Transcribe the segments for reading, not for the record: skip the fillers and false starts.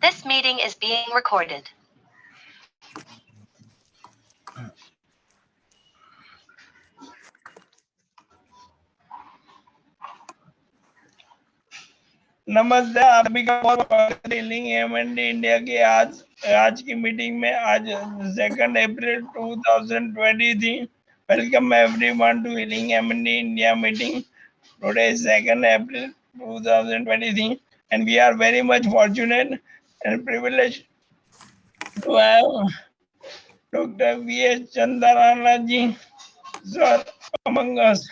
This meeting is being recorded. नमस्ते, आप सभी का बहुत स्वागत है लिंक एमएनडी इंडिया की आज की मीटिंग में। आज 2 April 2023। Welcome everyone to link MND India meeting. Today is 2 April 2023 and we are very much fortunate and privileged to have Dr. V.S. Chandarana ji sir among us.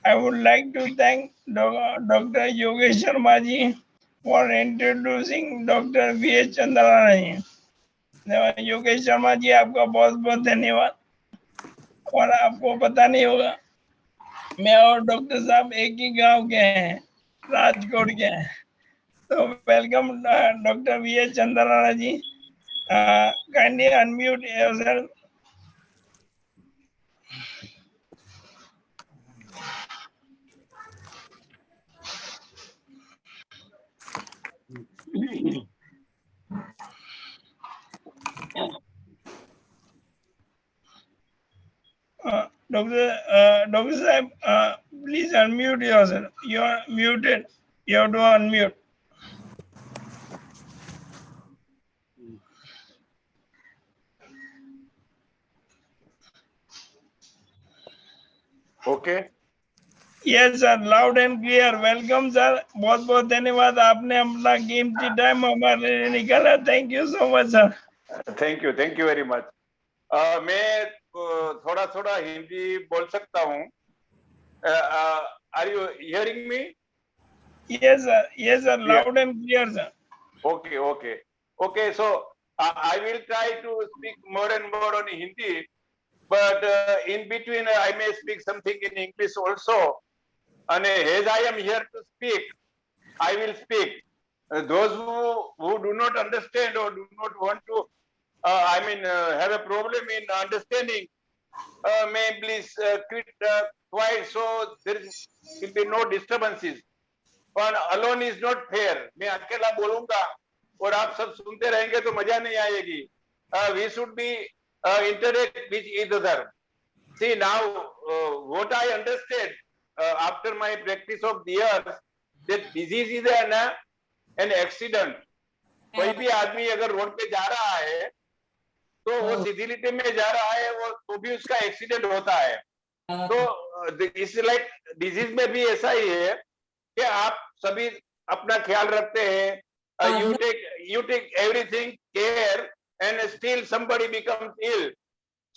I would like to thank Dr. Yogesh Sharma ji for introducing Dr. V.S. Chandarana जी। योगेश शर्मा जी, आपका बहुत बहुत धन्यवाद। और आपको पता नहीं होगा, मैं और डॉक्टर साहब एक ही गांव के हैं, राजकोट के हैं। तो welcome doctor V.S. Chandrana ji. Kindly unmute yourself. Dr. Saib, please unmute yourself. You are muted. You have to unmute. Okay. Yes sir, loud and clear. Welcome sir, बहुत बहुत धन्यवाद, आपने अपना कीमती टाइम हमारे लिए निकाला। Thank you so much sir. Thank you very much. मैं थोड़ा थोड़ा हिंदी बोल सकता हूँ। Are you hearing me? Yes sir, loud and clear sir. Okay, so I will try to speak more and more on Hindi, but in between I may speak something in English also. And as I am here to speak, I will speak. Those who do not understand or do not want to, have a problem in understanding, may please quit quiet, so there will be no disturbances. But alone is not fair. मैं अकेला बोलूंगा और आप सब सुनते रहेंगे तो मजा नहीं आएगी. We should be interact with each other. See now, what I understand after my practice of the years, that disease is an accident. कोई भी आदमी अगर रोड पे जा रहा है तो वो सीधी लिटी में जा रहा है, वो तो भी उसका एक्सीडेंट होता है. तो इस लाइक डिजीज में भी ऐसा ही है कि आप सभी अपना ख्याल रखते हैं, you take everything care and still somebody becomes ill,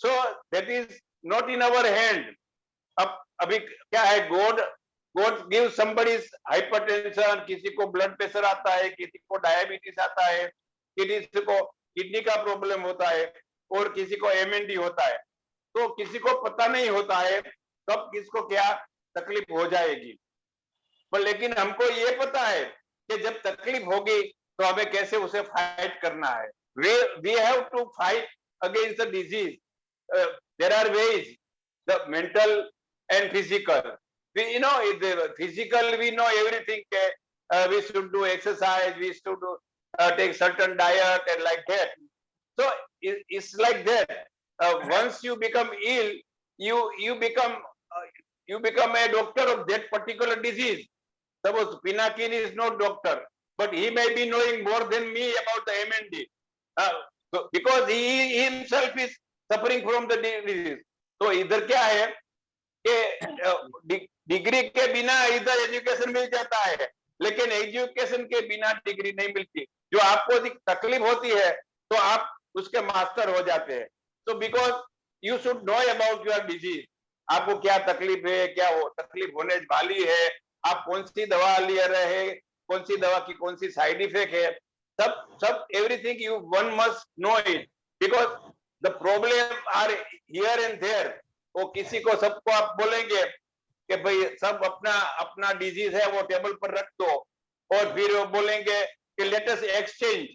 so that is not in our hand. अब अभी क्या है, God gives somebody's hypertension, किसी को ब्लड प्रेशर आता है, किसी को डायबिटीज आता है, किसी को किडनी का प्रॉब्लम होता है और किसी को MND होता है. तो किसी को पता नहीं होता है कब किसको क्या तकलीफ हो जाएगी, पर लेकिन हमको ये पता है कि जब तकलीफ होगी तो हमें कैसे उसे फाइट करना है. We have to fight against the disease. There are ways, the mental and physical. We the physical, we know everything. We should do exercise, we should take certain diet and like that. So it's like that. Once you become ill, you become a doctor of that particular disease. Suppose Pinakini is not doctor, but he may be knowing more than me about the MND, because he himself is suffering from the disease. तो इधर क्या है कि degree के बिना इधर education मिल जाता है, लेकिन एजुकेशन के बिना डिग्री नहीं मिलती. जो आपको तकलीफ होती है तो आप उसके मास्टर हो जाते हैं. तो because you should know about your disease, आपको क्या तकलीफ है, क्या वो तकलीफ होने वाली है, आप कौन सी दवा ले रहे हैं, कौन सी दवा की कौन सी साइड इफेक्ट है, सब everything you one must know it, because the problem are here and there. वो किसी को सबको आप बोलेंगे कि भाई सब अपना डिजीज है वो टेबल पर रख दो, और फिर वो बोलेंगे कि लेट अस एक्सचेंज,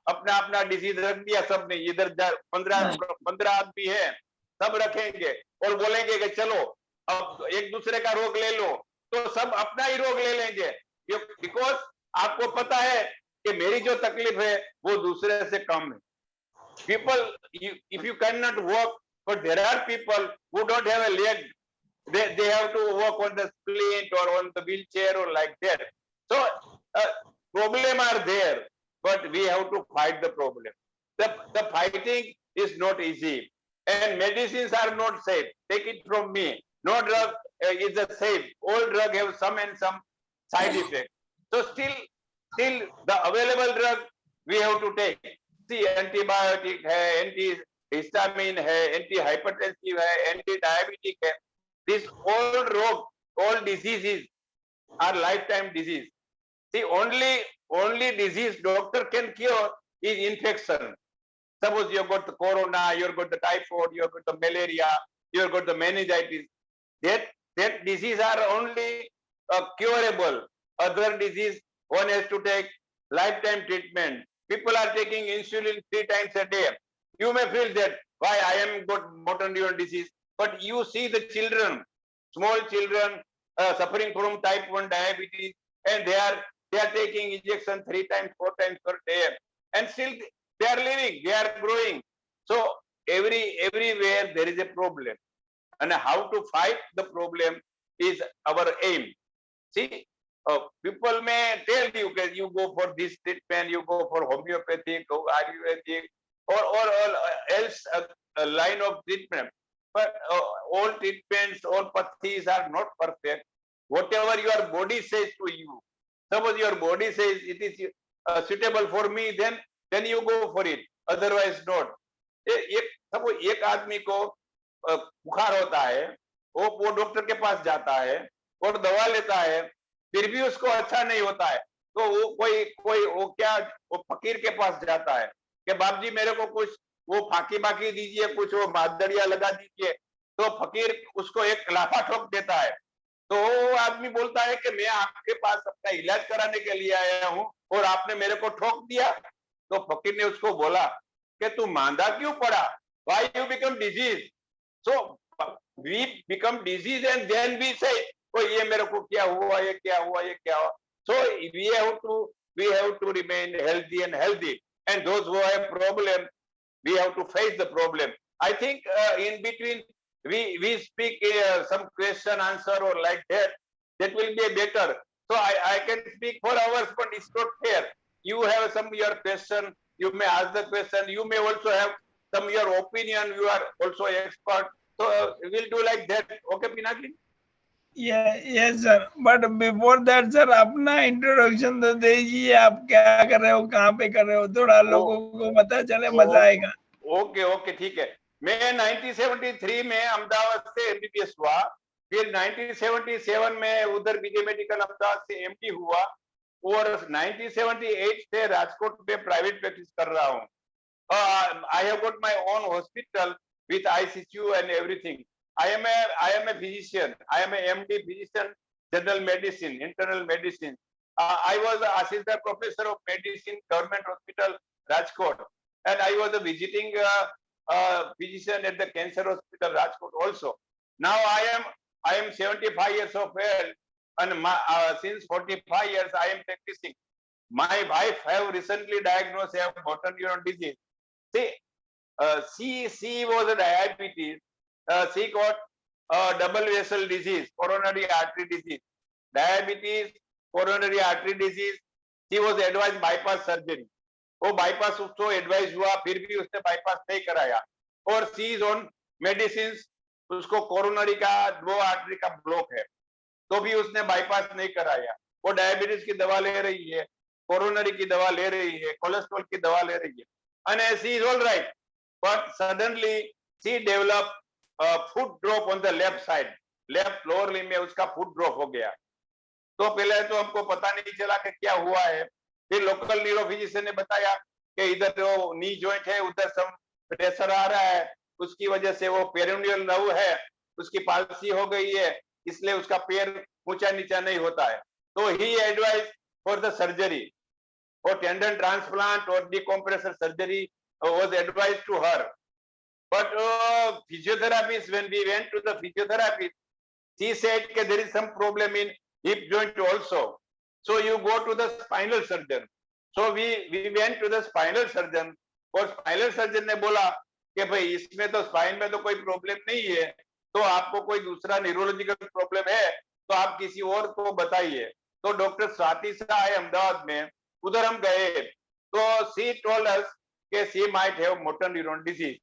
अपना डिजीज रख दिया सबने, इधर 15 आदमी है, सब रखेंगे और बोलेंगे कि चलो अब एक दूसरे का रोग ले लो, तो सब अपना ही रोग ले लेंगे, बिकॉज आपको पता है कि मेरी जो तकलीफ है वो दूसरे से कम है. People, if you cannot walk, but there are people who don't have a leg, they have to walk on the splint or on the wheelchair or like that. So problem are there, but we have to fight the problem. The fighting is not easy, and medicines are not safe. Take it from me, no drug is a safe. All drug have some and some side effect. So still the available drug we have to take. See, antibiotic है, antihistamine है, anti-hypertensive है, anti-diabetic है. These all diseases are lifetime disease. See, only disease doctor can cure is infection. Suppose you've got the corona, you've got the typhoid, you've got the malaria, you've got the meningitis. That disease are only curable. Other disease, one has to take lifetime treatment. People are taking insulin 3 times a day. You may feel that why I am got motor neuron disease, but you see the children, small children suffering from type 1 diabetes, and they are taking injection 3 times, 4 times per day, and still they are living, they are growing. So everywhere there is a problem, and how to fight the problem is our aim. See, people may tell you that you go for this treatment, you go for homeopathic or Ayurvedic or else a line of treatment. But all treatments, all pathis are not perfect. Whatever your body says to you, suppose your body says it is suitable for me, then you go for it. Otherwise not. suppose एक आदमी को बुखार होता है, वो doctor के पास जाता है और दवा लेता है, फिर भी उसको अच्छा नहीं होता है, तो वो फकीर के पास जाता है कि बाप जी मेरे को कुछ वो फाकी बाकी दीजिए, कुछ वो मादड़िया लगा दीजिए. तो फकीर उसको एक लाफा ठोक देता है. तो वो आदमी बोलता है कि मैं आपके पास अपना इलाज कराने के लिए आया हूं और आपने मेरे को ठोक दिया. तो फकीर ने उसको बोला कि तू मांदा क्यों पड़ा? Why you become disease? So we become disease and then we say, oh ये मेरे को क्या हुआ, ये क्या हुआ, ये क्या हुआ. So we have to remain healthy and healthy, and those who have problem, we have to face the problem. I think in between we speak some question answer or like that will be better. So I can speak for hours, but it's not fair. You have some your question, you may ask the question, you may also have some your opinion, you are also expert. So we'll do like that. Okay, Pinaki? yes sir, but before that sir अपना introduction तो दीजिए, आप क्या कर रहे हो, कहाँ पे कर रहे हो, थोड़ा लोगों को पता चले, मजा आएगा. ओके ठीक है. मैं 1973 में अहमदाबाद से एमबीबीएस हुआ, फिर 1977 में उधर विजय मेडिकल अहमदाबाद से एमडी हुआ और 1978 से राजकोट में प्राइवेट प्रैक्टिस कर रहा हूँ. I have got my own hospital with ICU and everything. I am a physician. I am a MD physician, general medicine, internal medicine. I was an assistant professor of medicine, government hospital, Rajkot, and I was a visiting physician at the cancer hospital, Rajkot also. Now I am 75 years of age, and since 45 years I am practicing. My wife have recently diagnosed have motor neuron disease. See, she was a diabetes. She got double vessel disease, coronary artery disease, diabetes, coronary artery disease. She was advised bypass surgery. वो bypass उसको advised हुआ, फिर भी उसने bypass नहीं कराया. और she is on medicines, उसको coronary का 2 artery का block है, तो भी उसने bypass नहीं कराया. वो diabetes की दवा ले रही है, coronary की दवा ले रही है, cholesterol की दवा ले रही है, and she is all right. But suddenly she developed foot drop on the left side, left lower limb में उसका foot drop हो गया. तो पहले तो हमको पता नहीं चला कि क्या हुआ है. फिर लोकल न्यूरो फिजिशियन ने बताया कि इधर जो नी जॉइंट है उधर सब प्रेशर आ रहा है, उसकी वजह से वो पेरोनियल नर्व है, उसकी पाल्सी हो गई है, इसलिए उसका पैर ऊंचा नीचा नहीं होता है. तो ही advise for the surgery or tendon transplant or decompressor surgery was advised to her. But physiotherapist, when we went to the physiotherapist, she said that there is some problem in hip joint also. So you go to the spinal surgeon. So we went to the spinal surgeon, और spinal surgeon ने बोला कि भाई इसमें तो spine में तो कोई प्रॉब्लम नहीं है, तो आपको कोई दूसरा न्यूरोलॉजिकल प्रॉब्लम है तो आप किसी और को बताइए। तो डॉक्टर स्वाति शाह है अहमदाबाद में, उधर हम गए तो शी टोल्ड अस कि she might have motor neuron disease.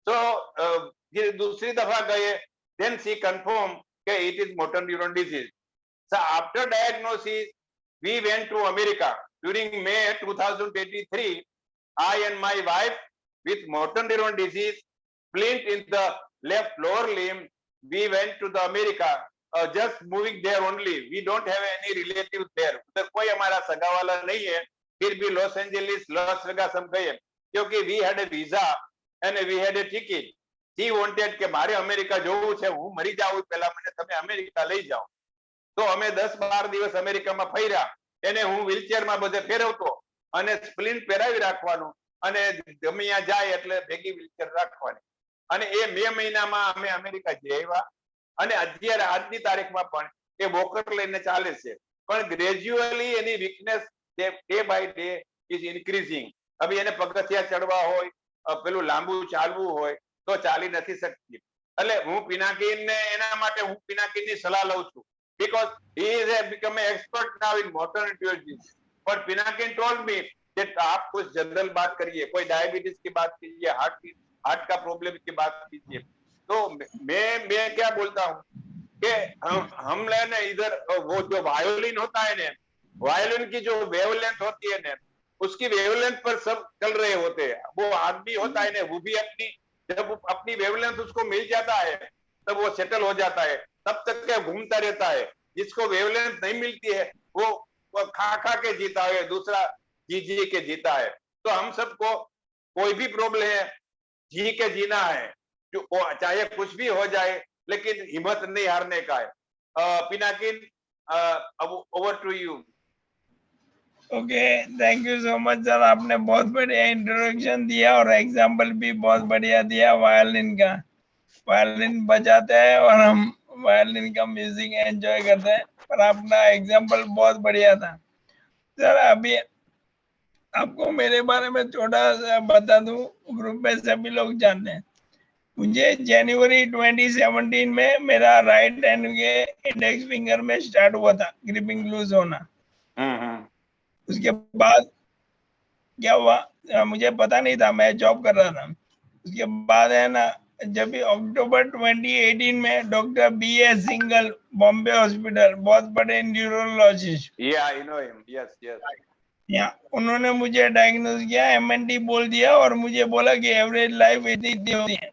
So दूसरी दफा गए, then she confirmed कि it is motor neuron disease. So after diagnosis, we went to America during May 2023. I and my wife with motor neuron disease, splint in the left lower limb. We went to the America, just moving there only. We don't have any relatives there. उधर कोई हमारा सगा वाला नहीं है, फिर भी Los Angeles, Las Vegas हम गए क्योंकि we had a visa and we had a ticket. She wanted કે મારે અમેરિકા જવું છે, હું મરી જાઉં પહેલા મને તમે અમેરિકા લઈ જાઓ. તો અમે 10-12 દિવસ અમેરિકામાં ફર્યા, એને હું વ્હીલચેરમાં બધે ફેરવતો અને સ્પ્લિન્ટ પહેરાવી રાખવાનું અને ગમે ત્યાં જાય એટલે ભેગી વ્હીલચેર રાખવાની. અને એ મે મહિનામાં અમે અમેરિકા જઈ આવ્યા અને અત્યારે આજની તારીખમાં પણ એ વોકર લઈને ચાલે છે, પણ ગ્રેજ્યુઅલી એની weakness day by day is increasing. હવે એને પગથિયા ચડવા હોય, પેલું લાંબુ ચાલવું હોય તો ચાલી નથી શકતી. એટલે હું પિનાકીન ને એના માટે હું પિનાકીનની સલાહ લઉં છું, because he is become an expert now in motor neuron disease. But Pinakin told me that आप कुछ जनरल बात करिए, कोई डायबिटीज की बात कीजिए, हार्ट का प्रॉब्लम की बात कीजिए। तो मैं क्या बोलता हूँ कि हम लेने इधर वो जो वायोलिन होता है ना, वायोलिन की जो वेवलेंथ होती है ना, उसकी वेवलेंथ पर सब चल रहे होते हैं। वो आदमी होता है ना, वो भी जब अपनी वेवलेंथ उसको मिल जाता है तब वो सेटल हो जाता है, तब तक क्या घूमता रहता है। जिसको वेवलेंथ नहीं मिलती है वो खा के जीता है, दूसरा जी के जीता है। तो हम सबको कोई भी प्रॉब्लम है, जी के जीना है, जो चाहे कुछ भी हो जाए, लेकिन हिम्मत नहीं हारने का है। Pinakin, over to you. Okay, thank you so much sir, आपने बहुत बढ़िया इंट्रोडक्शन दिया और एग्जाम्पल भी बहुत बढ़िया दिया वायलिन का। वायलिन बजाते हैं और हम वायलिन का म्यूजिक एंजॉय करते हैं, पर अपना एग्जाम्पल बहुत बढ़िया था सर। अभी आपको मेरे बारे में थोड़ा सा बता दूं, ग्रुप में सभी लोग जानते हैं मुझे। जनवरी 2017 में मेरा राइट हैंड के इंडेक्स फिंगर में स्टार्ट हुआ था ग्रिपिंग लूज होना। उसके बाद क्या हुआ मुझे पता नहीं था, मैं जॉब कर रहा था। उसके बाद है ना, जब भी अक्टूबर 2018 में doctor B.S. Single, Bombay hospital, बहुत बड़े न्यूरोलॉजिस्ट, उन्होंने मुझे डायग्नोज किया, MND बोल दिया और मुझे बोला कि एवरेज लाइफ इतनी होती है।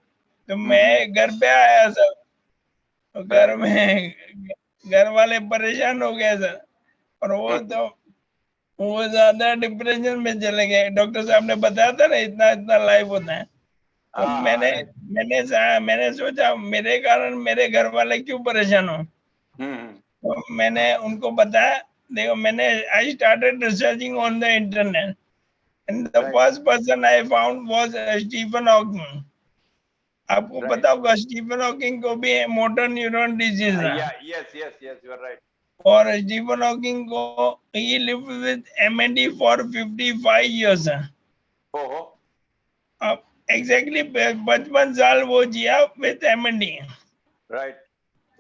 तो मैं घर पे आया सर, तो घर में घर वाले परेशान हो गए सर, और वो ज्यादा डिप्रेशन में चले गए। डॉक्टर साहब ने बताया था ना इतना इतना लाइफ होता है। तो मैंने सोचा मेरे कारण मेरे घर वाले क्यों परेशान हो। तो मैंने उनको बताया, देखो मैंने I started researching on the internet and the first person I found was Stephen Hawking. आपको पता होगा स्टीफन हॉकिंग को भी मोटर न्यूरॉन डिजीज है। Yes you are right. और स्टीफन हॉकिंग को ही lived with MND for 55 years. ओहो, अब एग्जैक्टली 55 साल वो जिया विद MND। राइट।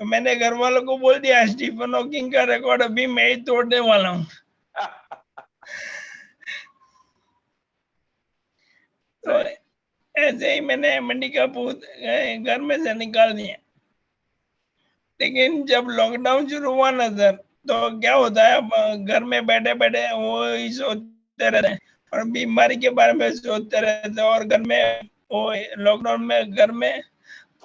तो मैंने घर वालों को बोल दिया स्टीफन हॉकिंग का रिकॉर्ड अभी मैं ही तोड़ने वाला हूँ। तो ऐसे ही मैंने MND का भूत घर में से निकाल दिया। लेकिन जब लॉकडाउन शुरू हुआ ना सर, तो क्या होता है, घर में बैठे बैठे वो ही सोचते रहते हैं और बीमारी के बारे में सोचते रहते हैं, और घर में वो लॉकडाउन में घर में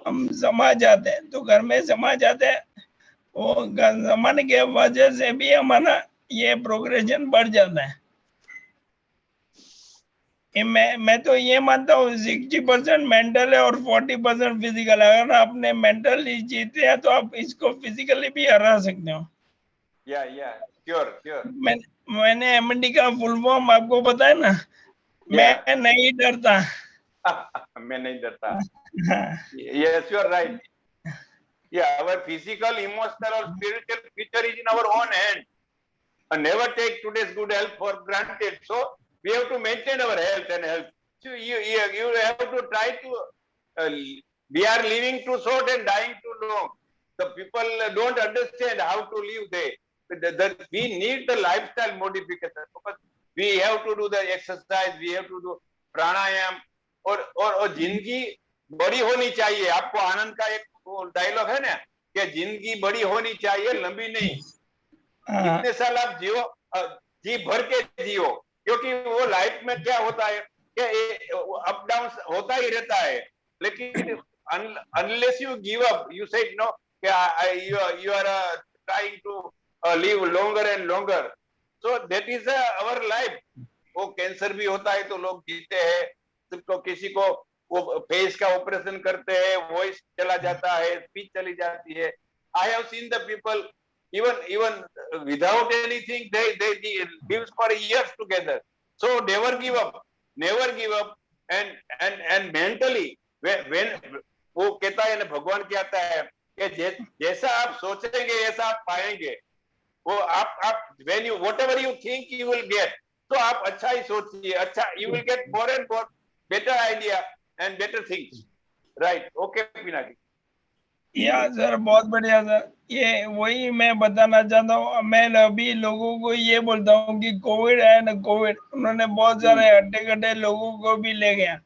हम समा जाते हैं। तो घर में समा जाते हैं, वो समाने के वजह से भी हमारा ये प्रोग्रेशन बढ़ जाता है। मैं तो ये मानता हूँ 60% मेंटल है और 40% फिजिकल है। अगर आपने मेंटल जीते हैं तो आप इसको फिजिकली भी हरा सकते हो। श्योर। मैंने MND का फुल फॉर्म आपको पता है ना। मैं नहीं डरता। मैं नहीं डरता। Yes, you are right. Yeah, our physical, emotional, or spiritual future is in our own hand. never take today's good health for granted. So we have to maintain our health and health. So you have to try to. We are living too short and dying too long. The people don't understand how to live there. We need the lifestyle modification. Because we have to do the exercise, we have to do प्राणायाम और जिंदगी बड़ी होनी चाहिए. आपको आनंद का एक dialogue है ना कि जिंदगी बड़ी होनी चाहिए, लंबी नहीं. कितने साल आप जियो, जी भर के जियो, क्योंकि वो लाइफ में क्या होता है कि अप डाउन होता ही रहता है. लेकिन unless you give up, you said no, you are trying to live longer and longer. So that is our life. वो कैंसर भी होता है तो लोग जीते हैं, तो किसी को वो फेस का ऑपरेशन करते हैं, वॉइस चला जाता है, स्पीच चली जाती है. I have seen the people even without anything they live for years together. So never give up and mentally when वो कहता है ना, भगवान कहता है कि जैसा आप सोचेंगे ऐसा आप पाएंगे. वो आप when you whatever you think you will get. तो आप अच्छा ही सोचिए, अच्छा you will get more and more better idea and better things. Right? Okay, Pinaki. या सर, बहुत बढ़िया सर. ये वही मैं बताना चाहता हूँ. मैं अभी लोगों को ये बोलता हूँ कि कोविड है ना, कोविड उन्होंने बहुत सारे हट्टे कट्टे लोगों को भी ले गया.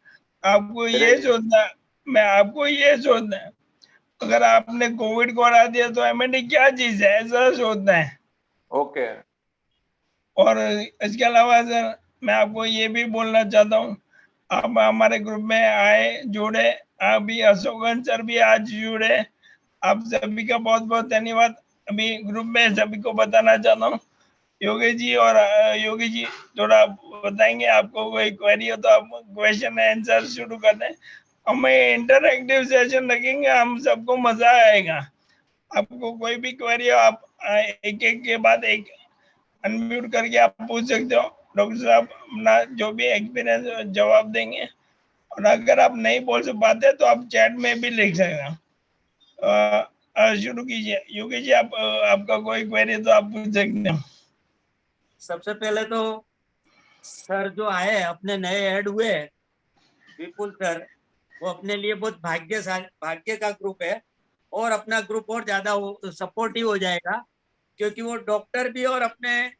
आपको ये सोचना, मैं आपको ये सोचना है, अगर आपने कोविड को हरा दिया तो इम्यूनिटी क्या चीज है, ऐसा सोचना है. ओके. और इसके अलावा सर मैं आपको ये भी बोलना चाहता हूँ, आप हमारे ग्रुप में आए, जुड़े. अभी अशोकन सर भी आज जुड़े. आप सभी का बहुत बहुत धन्यवाद. अभी ग्रुप में सभी को बताना चाहता हूँ. योगी जी और योगी जी थोड़ा बताएंगे. आपको कोई क्वेरी हो तो आप क्वेश्चन आंसर शुरू कर दें. हमें इंटरएक्टिव सेशन रखेंगे, हम सबको मजा आएगा. आपको कोई भी क्वेरी हो आप एक एक के बाद एक अनम्यूट करके आप पूछ सकते हो. डॉक्टर साहब अपना जो भी एक्सपीरियंस जवाब देंगे. और अगर आप नहीं बोल पाते तो आप चैट में भी लिख सकते हैं. शुरू कीजिए योगी जी. आप आपका कोई क्वेरी तो आप पूछ सकते हैं. सबसे पहले तो सर जो आए अपने नए ऐड हुए विपुल सर, वो अपने लिए बहुत भाग्य का ग्रुप है. और अपना ग्रुप और ज्यादा सपोर्टिव हो जाएगा, क्योंकि वो डॉक्टर भी और अपने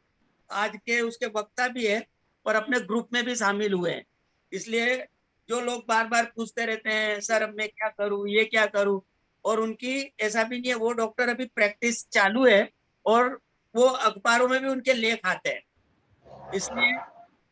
आज के उसके वक्ता भी है और अपने ग्रुप में भी शामिल हुए हैं. इसलिए जो लोग बार बार पूछते रहते हैं सर अब मैं क्या करूं, ये क्या करूं, और उनकी ऐसा भी नहीं है, वो डॉक्टर अभी प्रैक्टिस चालू है और वो अखबारों में भी उनके लेख आते हैं. इसलिए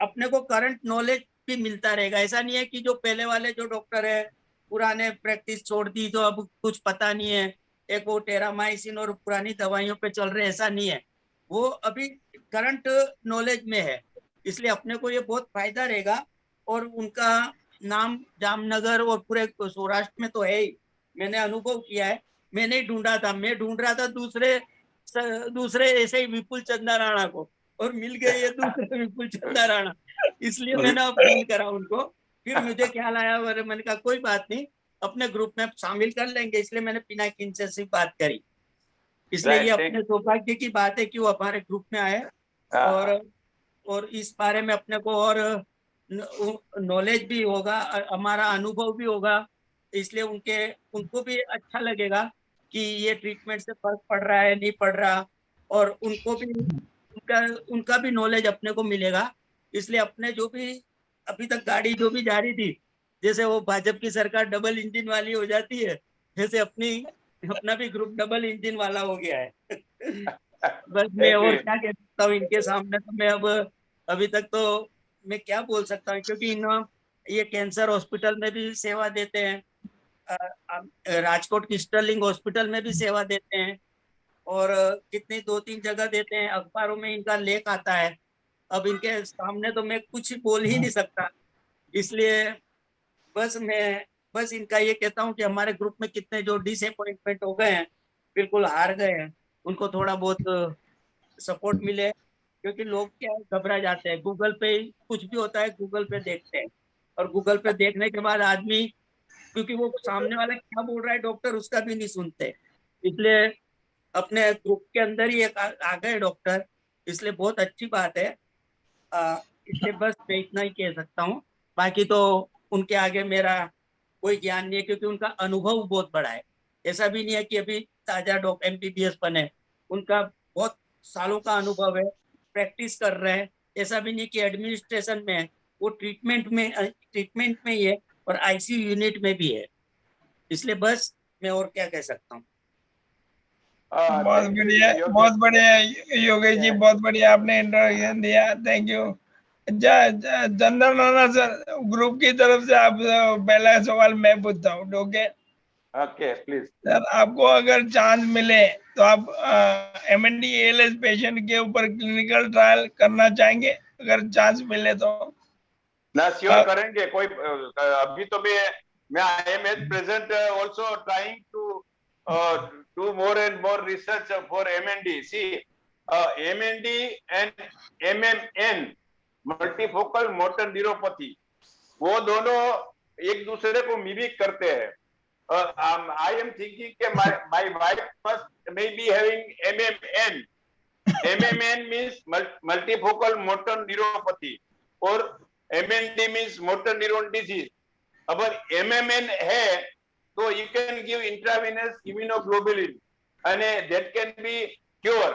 अपने को करंट नॉलेज भी मिलता रहेगा. ऐसा नहीं है कि जो पहले वाले जो डॉक्टर है पुराने प्रैक्टिस छोड़ दी तो अब कुछ पता नहीं है, एक वो टेरामाइसिन और पुरानी दवाइयों पे चल रहे, ऐसा नहीं है. वो अभी करंट नॉलेज में है. इसलिए अपने को ये बहुत फायदा रहेगा. और उनका नाम जामनगर और पूरे सौराष्ट्र में तो है ही, मैंने अनुभव किया है. मैंने ही ढूंढा था, मैं ढूंढ रहा था दूसरे ऐसे ही विपुल चंदा राणा को, और मिल गए ये दूसरे विपुल चंदा राणा. इसलिए मैंने अब फोन करा उनको. फिर मुझे ख्याल आया, मैंने कहा कोई बात नहीं, अपने ग्रुप में शामिल कर लेंगे. इसलिए मैंने पिनाकिन से सिर्फ बात करी. इसलिए ये अपने सौभाग्य की बात है कि वो हमारे ग्रुप में आए और इस बारे में अपने को और नॉलेज भी होगा, हमारा अनुभव भी होगा. इसलिए उनको भी अच्छा लगेगा कि ये ट्रीटमेंट से फर्क पड़ रहा है नहीं पड़ रहा, और उनको भी उनका भी नॉलेज अपने को मिलेगा. इसलिए अपने जो भी अभी तक गाड़ी जो भी जा रही थी, जैसे वो भाजपा की सरकार डबल इंजन वाली हो जाती है, जैसे अपना भी ग्रुप डबल इंजन वाला हो गया है. बस मैं और क्या कह सकता हूँ इनके सामने. तो मैं अभी तक तो मैं क्या बोल सकता हूँ, क्योंकि ये कैंसर हॉस्पिटल में भी सेवा देते हैं, राजकोट की स्टर्लिंग हॉस्पिटल में भी सेवा देते हैं, और कितनी 2-3 जगह देते हैं. अखबारों में इनका लेख आता है. अब इनके सामने तो मैं कुछ बोल ही नहीं सकता. इसलिए बस इनका ये कहता हूँ कि हमारे ग्रुप में कितने जो डिसअपॉइंटमेंट हो गए हैं, बिल्कुल हार गए हैं, उनको थोड़ा बहुत सपोर्ट मिले. क्योंकि लोग क्या घबरा जाते हैं, गूगल पे कुछ भी होता है गूगल पे देखते हैं, और गूगल पे देखने के बाद आदमी, क्योंकि वो सामने वाला क्या बोल रहा है डॉक्टर उसका भी नहीं सुनते. इसलिए अपने ग्रुप के अंदर ही एक आ गए डॉक्टर, इसलिए बहुत अच्छी बात है। इसलिए बस मैं इतना ही कह सकता हूँ, बाकी तो उनके आगे मेरा कोई ज्ञान नहीं है, क्योंकि उनका अनुभव बहुत बड़ा है। ऐसा भी नहीं है कि अभी ताजा MBBS बने, उनका बहुत सालों का अनुभव है, प्रैक्टिस कर रहे हैं। ऐसा भी नहीं कि एडमिनिस्ट्रेशन में है, वो ट्रीटमेंट में ही है और ICU यूनिट में भी है। इसलिए बस मैं और क्या कह सकता हूँ। बहुत Thank you, बढ़िया, Yogesh. बहुत बढ़िया योगेश जी, Yeah. बहुत बढ़िया आपने इंट्रोडक्शन दिया, thank you. Chandan Rana sir, group की तरफ से आप पहला सवाल मैं पूछता हूँ, ओके Okay, please. सर? आपको अगर चांस मिले तो आप MND ALS पेशेंट के ऊपर क्लिनिकल ट्रायल करना चाहेंगे, अगर चांस मिले तो? ना श्योर आप- करेंगे। कोई अभी तो मैं I am at present also trying to do more and more research for MND. See MND and MMN, multifocal motor neuropathy, वो दोनों एक दूसरे को मिमिक करते हैं। आई एम थिंकिंग कि my wife must may be having MMN. MMN means multifocal motor neuropathy और MND means motor neuron disease. अगर MMN है तो you can give intravenous immunoglobulin and that can be cure.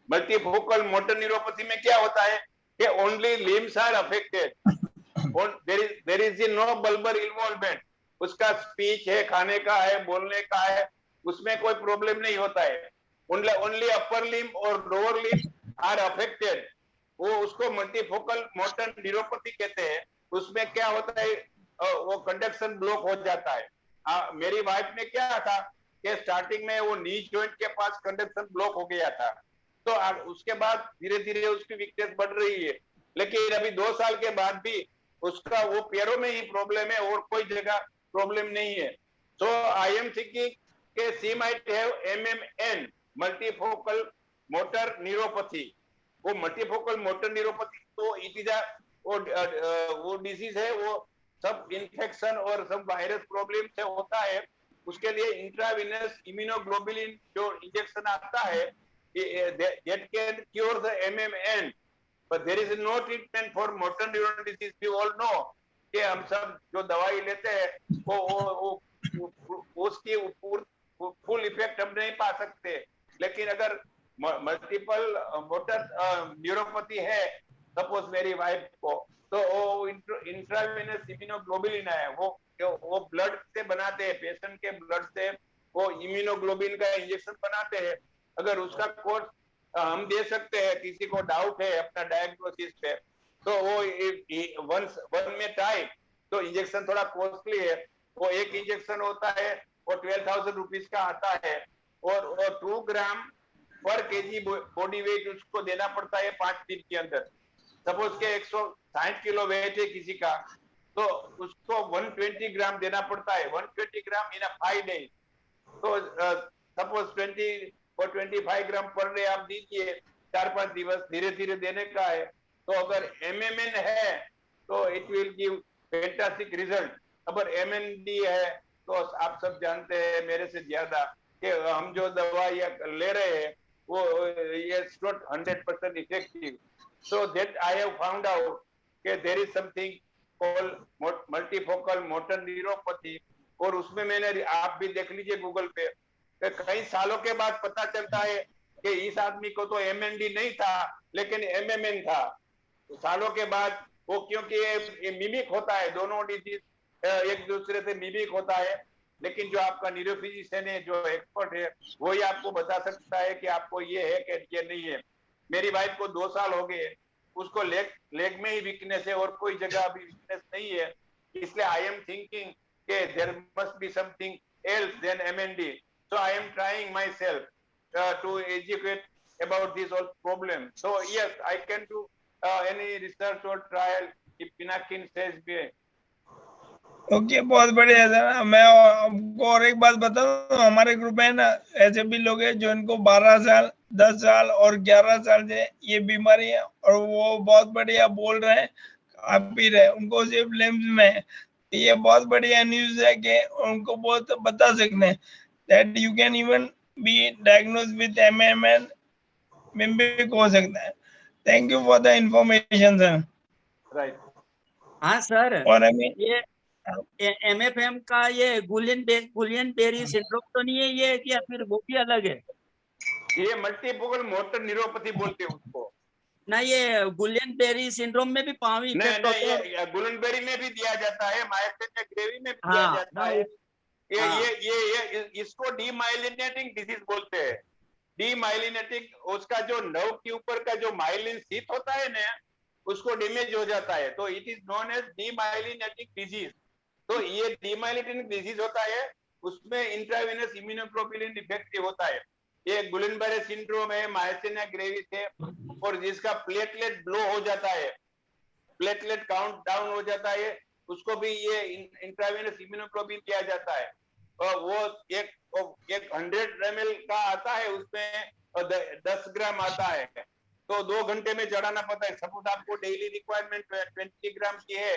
Multifocal motor neuropathy में क्या होता है कि only limbs are affected. There is no bulbar involvement. उसका स्पीच है, खाने का है, बोलने का है, उसमें कोई प्रॉब्लम नहीं होता है। Only upper limb or lower limb are affected. वो उसको मल्टीफोकल मोटर न्यूरोपैथी कहते हैं। उसमें क्या होता है, वो कंडक्शन ब्लॉक हो जाता है। मेरी वाइफ में क्या था कि स्टार्टिंग में वो नी जॉइंट के पास कंडक्शन ब्लॉक हो गया था, तो उसके बाद धीरे धीरे उसकी वीकनेस बढ़ रही है, लेकिन अभी 2 साल के बाद भी उसका वो पैरों में ही प्रॉब्लम है और कोई जगह प्रॉब्लम नहीं है। सो आई एम थिंकिंग कि she might have MMN, multifocal motor neuropathy. वो मल्टीफोकल मोटर न्यूरोपैथी तो इट इज वो डिजीज है, वो सब इन्फेक्शन और सब वायरस प्रॉब्लम से होता है। उसके लिए इंट्रावेनस इम्यूनोग्लोबुलिन जो इंजेक्शन आता है, that can cure the MMN, but there is no treatment for motor neuron disease. We all know कि हम सब जो दवाई लेते हैं वो उसकी फुल इफेक्ट हम नहीं पा सकते। लेकिन अगर मल्टीपल मोटर न्यूरोपैथी है, सपोज मेरी वाइफ को, तो वो इंट्रावेनस इम्यूनोग्लोबुलिन है, वो ब्लड से बनाते हैं, पेशेंट के ब्लड से वो इम्यूनोग्लोबुलिन का इंजेक्शन बनाते हैं। अगर उसका कोर्स हम दे सकते हैं, किसी को डाउट है अपना डायग्नोसिस पे, तो वो वन में टाइम, तो इंजेक्शन थोड़ा कॉस्टली है। वो एक इंजेक्शन होता है वो 12,000 रुपीज का आता है, और 2 ग्राम पर केजी बॉडी वेट उसको देना पड़ता है 5 दिन के अंदर। सपोज के 160 किलो वेट है किसी का, तो उसको 120 ग्राम देना पड़ता है, 120 ग्राम इन 5 डेज। तो सपोज 20 और 25 ग्राम पर डे आप दीजिए, 4-5 दिवस धीरे धीरे देने का है। तो अगर MMN है तो it will give fantastic result. अगर MND है तो आप सब जानते हैं मेरे से ज्यादा कि हम जो दवाइयां ले रहे हैं वो it's not 100% effective. So that I have found out कि there is something called multifocal motor neuropathy, और उसमें मैंने, आप भी देख लीजिए गूगल पे, कई सालों के बाद पता चलता है कि इस आदमी को तो MND नहीं था लेकिन MMN था। तो सालों के बाद वो, क्योंकि ये मिमिक होता है, दोनों डिजीज एक दूसरे से मिमिक होता है, लेकिन जो आपका न्यूरोफिजिशियन है, जो एक्सपर्ट है, वही आपको बता सकता है कि आपको ये है कि ये नहीं है। मेरी वाइफ को 2 साल हो गए, उसको लेग में ही वीकनेस है और कोई जगह अभी वीकनेस नहीं है। इसलिए आई एम थिंकिंग कि there must be something else than MND. So I am trying myself to educate about this whole problem. So yes, I can do any research or trial if Pinakin says me. Okay, बहुत बढ़िया sir. मैं आपको और एक बात बता दूं, हमारे ग्रुप में ना ऐसे भी लोग हैं जो इनको 12 साल, 10 साल और 11 साल से ये बीमारी है, और वो बहुत बढ़िया बोल रहे हैं, आप भी रहे, उनको सिर्फ लिम्स में। ये बहुत बढ़िया न्यूज है कि उनको बहुत बता सकते हैं that you can even be diagnosed with MMN, mimic हो सकता है। Thank you for the information sir. Right. हाँ सर, और हमें ये MFM का ये गुलियन बेरी सिंड्रोम तो नहीं है ये, कि या फिर वो भी अलग है? ये मल्टीपल मोटर न्यूरोपैथी बोलते हैं उसको। ना, ये गुलियन बेरी सिंड्रोम में भी पाँव नहीं इफेक्ट होता है? नहीं, ये गुलनबेरी में भी दिया जाता है, मायोसिन ग्रेवी में भी दिया हाँ, जाता ना, है। हाँ। ये इसको डीमाइलिनेटिंग डिजीज बोलते हैं। डीमाइलिनेटिंग, उसका जो नर्व के ऊपर का जो माइलिन शीथ होता है ना, उसको डैमेज हो जाता है, तो it is known as demyelinating disease. तो ये डीमाइलिनेटिंग डिजीज होता है, उसमें इंट्रावेनस इम्यूनोग्लोबुलिन डिफेक्टिव होता है। ये गुलिनबेरी सिंड्रोम है, मायोसिन ग्रेविस है, और जिसका प्लेटलेट ब्लो हो जाता है, प्लेटलेट काउंट डाउन हो जाता है, उसको भी ये इंट्रावेनस इम्यूनोग्लोबुलिन दिया जाता है। और वो एक 100 ml का आता है, उसमें 10 ग्राम आता है, तो 2 घंटे में चढ़ाना पड़ता है। सपोज आपको डेली रिक्वायरमेंट 20 ग्राम की है,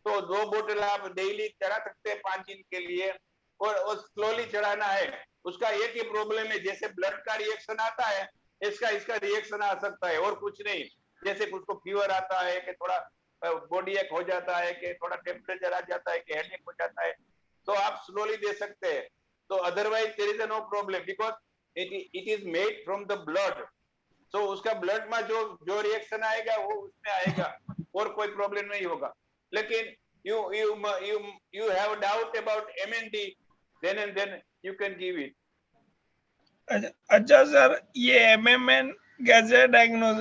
तो 2 बोतल आप डेली चढ़ा सकते हैं 5 दिन के लिए, और स्लोली चढ़ाना है। उसका एक ही प्रॉब्लम है, जैसे ब्लड का रिएक्शन आता है, इसका रिएक्शन आ सकता है, और कुछ नहीं। जैसे कुछ को फीवर आता है, कि थोड़ा बॉडी एक हो जाता है, कि थोड़ा टेम्परेचर आ जाता है, कि हेडेक हो जाता है, तो आप स्लोली दे सकते हैं। तो otherwise there is no problem, because it is made from the blood. तो उसका ब्लड में जो रिएक्शन आएगा वो उसमें आएगा, और कोई प्रॉब्लम नहीं होगा। लेकिन you have doubt about MND, then and then you can give it. अच्छा सर, ये MMN कैसे डायग्नोज,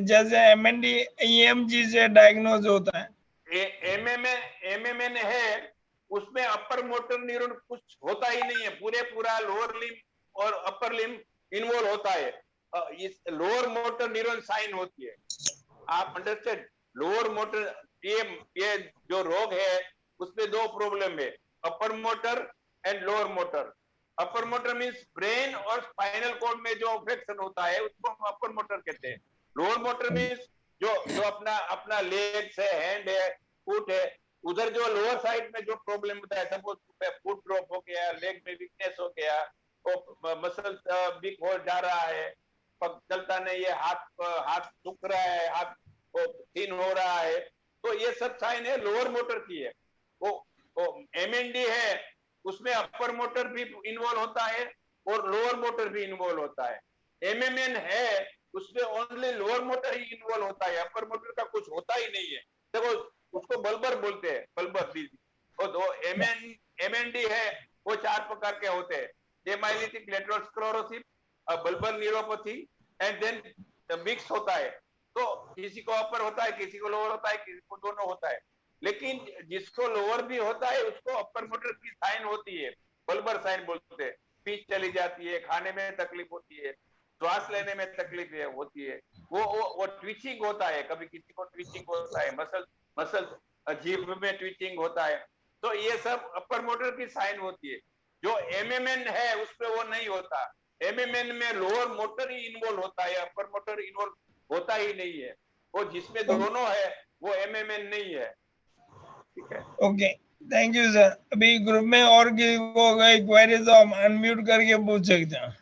जैसे MND EMG से डायग्नोज होता है? एमएमएन है, उसमें अपर मोटर न्यूरॉन कुछ होता ही नहीं है, पूरा लोअर लिम्ब और अपर लिम्ब इन्वॉल्व होता है। इस लोअर मोटर न्यूरॉन साइन होती है, आप अंडरस्टैंड? लोअर मोटर, ये जो रोग है उसमें 2 प्रॉब्लम है, upper motor and lower motor. Upper motor means brain और स्पाइनल कॉर्ड में जो अफेक्शन होता है उसको हम अपर मोटर कहते हैं। लोअर मोटर मींस जो अपना लेग्स है, हैंड है, फुट है, उधर जो लोअर साइड में जो प्रॉब्लम होता है, सपोज फुट ड्रॉप हो गया, लेग में वीकनेस हो गया, मसल वीक हो जा रहा है, चलता नहीं है, हाथ सूख रहा है, हाथ थिन हो रहा है, तो ये सब साइन है लोअर मोटर की है। वो MND है, उसमें अपर मोटर भी इन्वॉल्व होता है और लोअर मोटर भी इन्वॉल्व होता है। MMN है, उसमें ओनली लोअर मोटर ही इन्वॉल्व होता है, अपर मोटर का कुछ होता ही नहीं है। देखो, उसको बल्बर बोलते हैं, बल्बर डिजीज। और दो MND है, वो 4 प्रकार के होते हैं, डेमाइलिटिक lateral sclerosis, bulbar neuropathy, and then mix होता है। तो किसी को अपर होता है, किसी को लोअर होता है, किसी को दोनों होता है। लेकिन जिसको लोअर भी होता है उसको अपर मोटर की साइन होती है, बल्बर साइन बोलते हैं। स्पीच चली जाती है, खाने में तकलीफ होती है, श्वास लेने में तकलीफ होती है, वो ट्विचिंग होता है, कभी किसी को ट्विचिंग होता है, मसल जीभ में ट्विचिंग होता है। तो ये सब अपर मोटर की साइन होती है। जो MMN है उसमें वो नहीं होता। MMN में लोअर मोटर ही इन्वॉल्व होता है, अपर मोटर इन्वॉल्व होता ही नहीं है। वो जिसमें दोनों है वो MMN नहीं है। ठीक है, ओके, थैंक यू सर। अभी ग्रुप में और किसी को अगर क्वेरी तो हम अनम्यूट करके पूछ सकते हैं।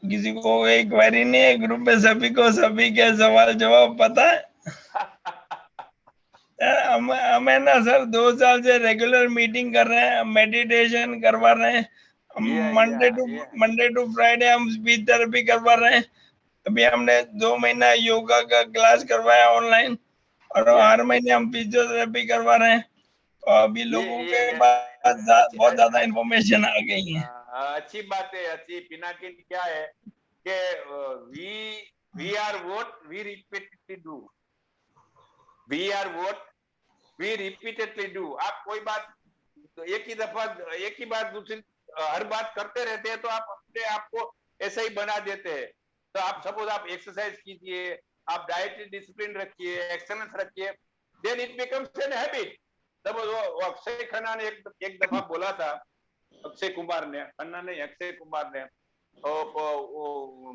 किसी को कोई क्वेरी नहीं है ग्रुप में? सभी को सभी के सवाल जवाब पता है? हमें ना सर 2 साल से रेगुलर मीटिंग कर रहे हैं, मेडिटेशन करवा रहे हैं, मंडे टू फ्राइडे हम स्पीच थेरेपी करवा रहे हैं। अभी हमने 2 महीना योगा का क्लास करवाया ऑनलाइन, और हर महीने हम फिजियोथेरेपी करवा रहे हैं। और अभी लोगों के पास बहुत ज्यादा इंफॉर्मेशन आ गई है। अच्छी बात है, अच्छी। पिनाकिन क्या है कि we are what we repeatedly do, we are what we repeatedly do. आप कोई बात एक ही बात दूसरी हर बात करते रहते हैं, तो आप अपने आप को ऐसा ही बना देते हैं। तो आप सपोज आप एक्सरसाइज कीजिए, आप डाइट डिसिप्लिन रखिए, एक्सरसाइज रखिए, then it becomes an habit. Suppose वो अक्षय खन्ना ने एक दफा बोला था, अक्षय कुमार ने, खन्ना नहीं, अक्षय कुमार ने,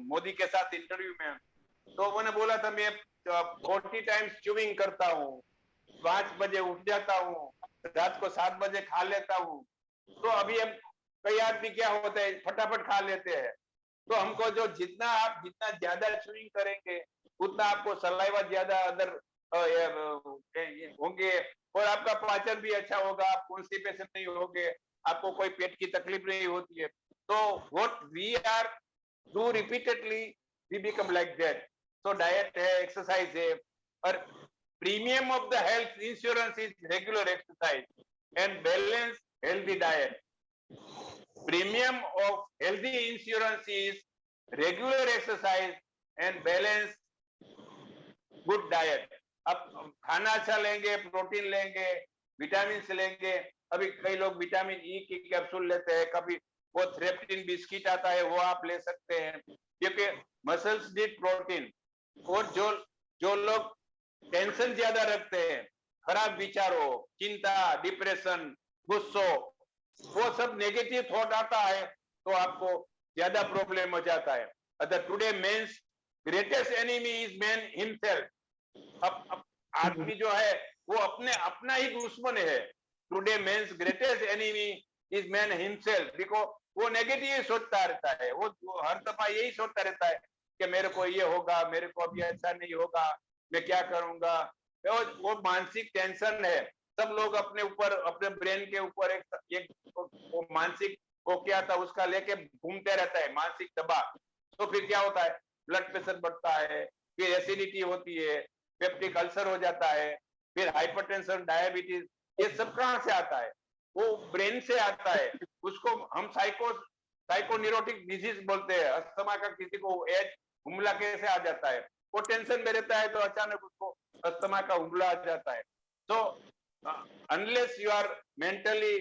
मोदी के साथ इंटरव्यू में, तो उन्होंने बोला था मैं 40 टाइम्स च्यूइंग करता हूँ, 5 बजे उठ जाता हूँ, रात को 7 बजे खा लेता हूँ, तो अभी हम कई आदमी क्या होता है फटाफट खा लेते हैं, तो हमको जो जितना ज्यादा च्यूइंग करेंगे उतना आपको सलाइवा ज्यादा अंदर होंगे और आपका पाचन भी अच्छा होगा, आप कॉन्स्टिपेशन नहीं होगे, आपको कोई पेट की तकलीफ नहीं होती है। तो what we are do repeatedly we become like that. तो डाइट है, एक्सरसाइज है, और premium of the health insurance is regular exercise and balance healthy diet. Premium of healthy insurance is regular exercise and balanced good diet. अब खाना अच्छा लेंगे, protein लेंगे, vitamin लेंगे। अभी कई लोग विटामिन ई की कैप्सूल लेते हैं, कभी वो थ्रेप्टिन बिस्किट आता है वो आप ले सकते हैं, क्योंकि मसल्स नीड प्रोटीन। और जो लोग टेंशन ज्यादा रखते हैं, खराब विचारों, चिंता, डिप्रेशन, गुस्सो, वो सब नेगेटिव थॉट आता है तो आपको ज्यादा प्रॉब्लम हो जाता है। Other today man's greatest enemy is man himself. अब आदमी जो है वो अपना ही दुश्मन है। Today man's greatest enemy is man himself, because वो नेगेटिव ही सोचता रहता है, वो हर दफा यही सोचता रहता है कि मेरे को ये होगा, मेरे को अभी ऐसा नहीं होगा, मैं क्या करूंगा। वो मानसिक टेंशन है। सब लोग अपने ऊपर, अपने ब्रेन के ऊपर एक वो मानसिक वो क्या था उसका लेके घूमते रहता है, मानसिक दबाव। तो फिर क्या होता है, ब्लड प्रेशर बढ़ता है, फिर एसिडिटी होती है, पेप्टिक अल्सर हो जाता है, फिर हाइपरटेंशन, डायबिटीज। ये सब कहां से आता है? वो ब्रेन से आता है। उसको हम साइकोन्यूरोटिक डिजीज बोलते हैं। अस्थमा का किसी को एज हमला कैसे आ जाता है, वो टेंशन में रहता है तो अचानक उसको अस्थमा का हमला आ जाता है। तो unless you are mentally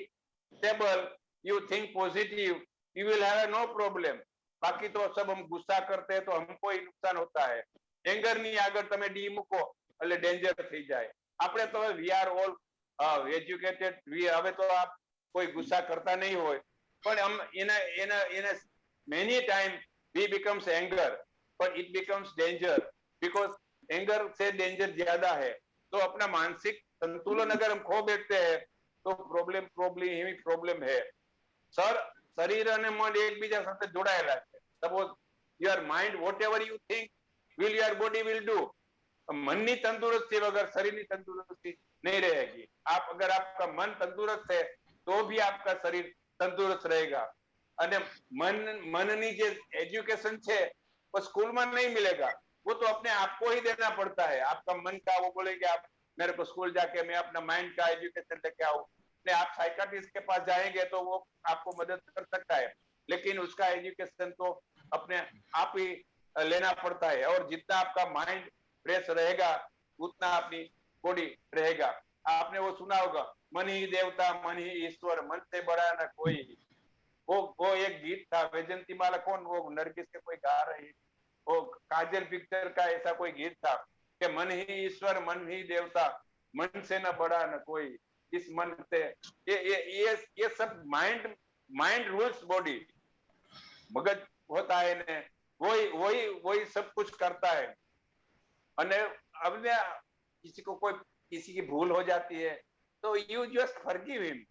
stable, you think positive, you will have no problem. बाकी तो सब हम गुस्सा करते हैं तो हमको ही नुकसान होता है। एंगर नहीं, अगर તમે ડી મૂકો એટલે ડેન્જર થઈ જાય। આપણે તો વી આર ઓલ એજ્યુકેટેડ, હવે તો આપ કોઈ ગુસ્સા કરતા નહીં હોય, પણ हम in a many time we becomes anger, but it becomes danger because anger से danger ज्यादा है। तो अपना मानसिक संतुलन अगर हम खो बैठते हैं तो प्रॉब्लम है। सर, शरीर અને મન એકબીજા સાથે જોડાયેલા છે। Suppose your mind whatever you think will your body will do। मननी तंदुरुस्ती वगैरह शरीर की तंदुरुस्ती नहीं रहेगी। आप अगर आपका मन तंदुरुस्त है तो भी आपका शरीर तंदुरुस्त रहेगा। અને मननी जो एजुकेशन છે वो स्कूल में नहीं मिलेगा, वो तो अपने आप को ही देना पड़ता है। आपका मन का वो बोलेंगे आप मेरे को स्कूल जाके मैं अपना माइंड का एजुकेशन लेके आऊं। आप साइकाट्रिस्ट के पास जाएंगे तो वो आपको मदद कर सकता है, लेकिन उसका एजुकेशन तो अपने आप ही लेना पड़ता है। और जितना आपका माइंड फ्रेश रहेगा उतना अपनी बॉडी रहेगा। आपने वो सुना होगा, मन ही देवता मन ही ईश्वर, मन से बड़ा ना कोई। वो एक गीत था, वैजंती माला कौन, वो नरगिस के कोई गा रही, वो काजल पिक्चर का ऐसा कोई गीत था कि मन ही ईश्वर मन ही देवता, मन से न बड़ा न कोई, इस मन से। ये सब माइंड रूल्स बॉडी, मगज होता है ने वही सब कुछ करता है। અને अब किसी की भूल हो जाती है तो यू जस्ट फॉरगिव हिम,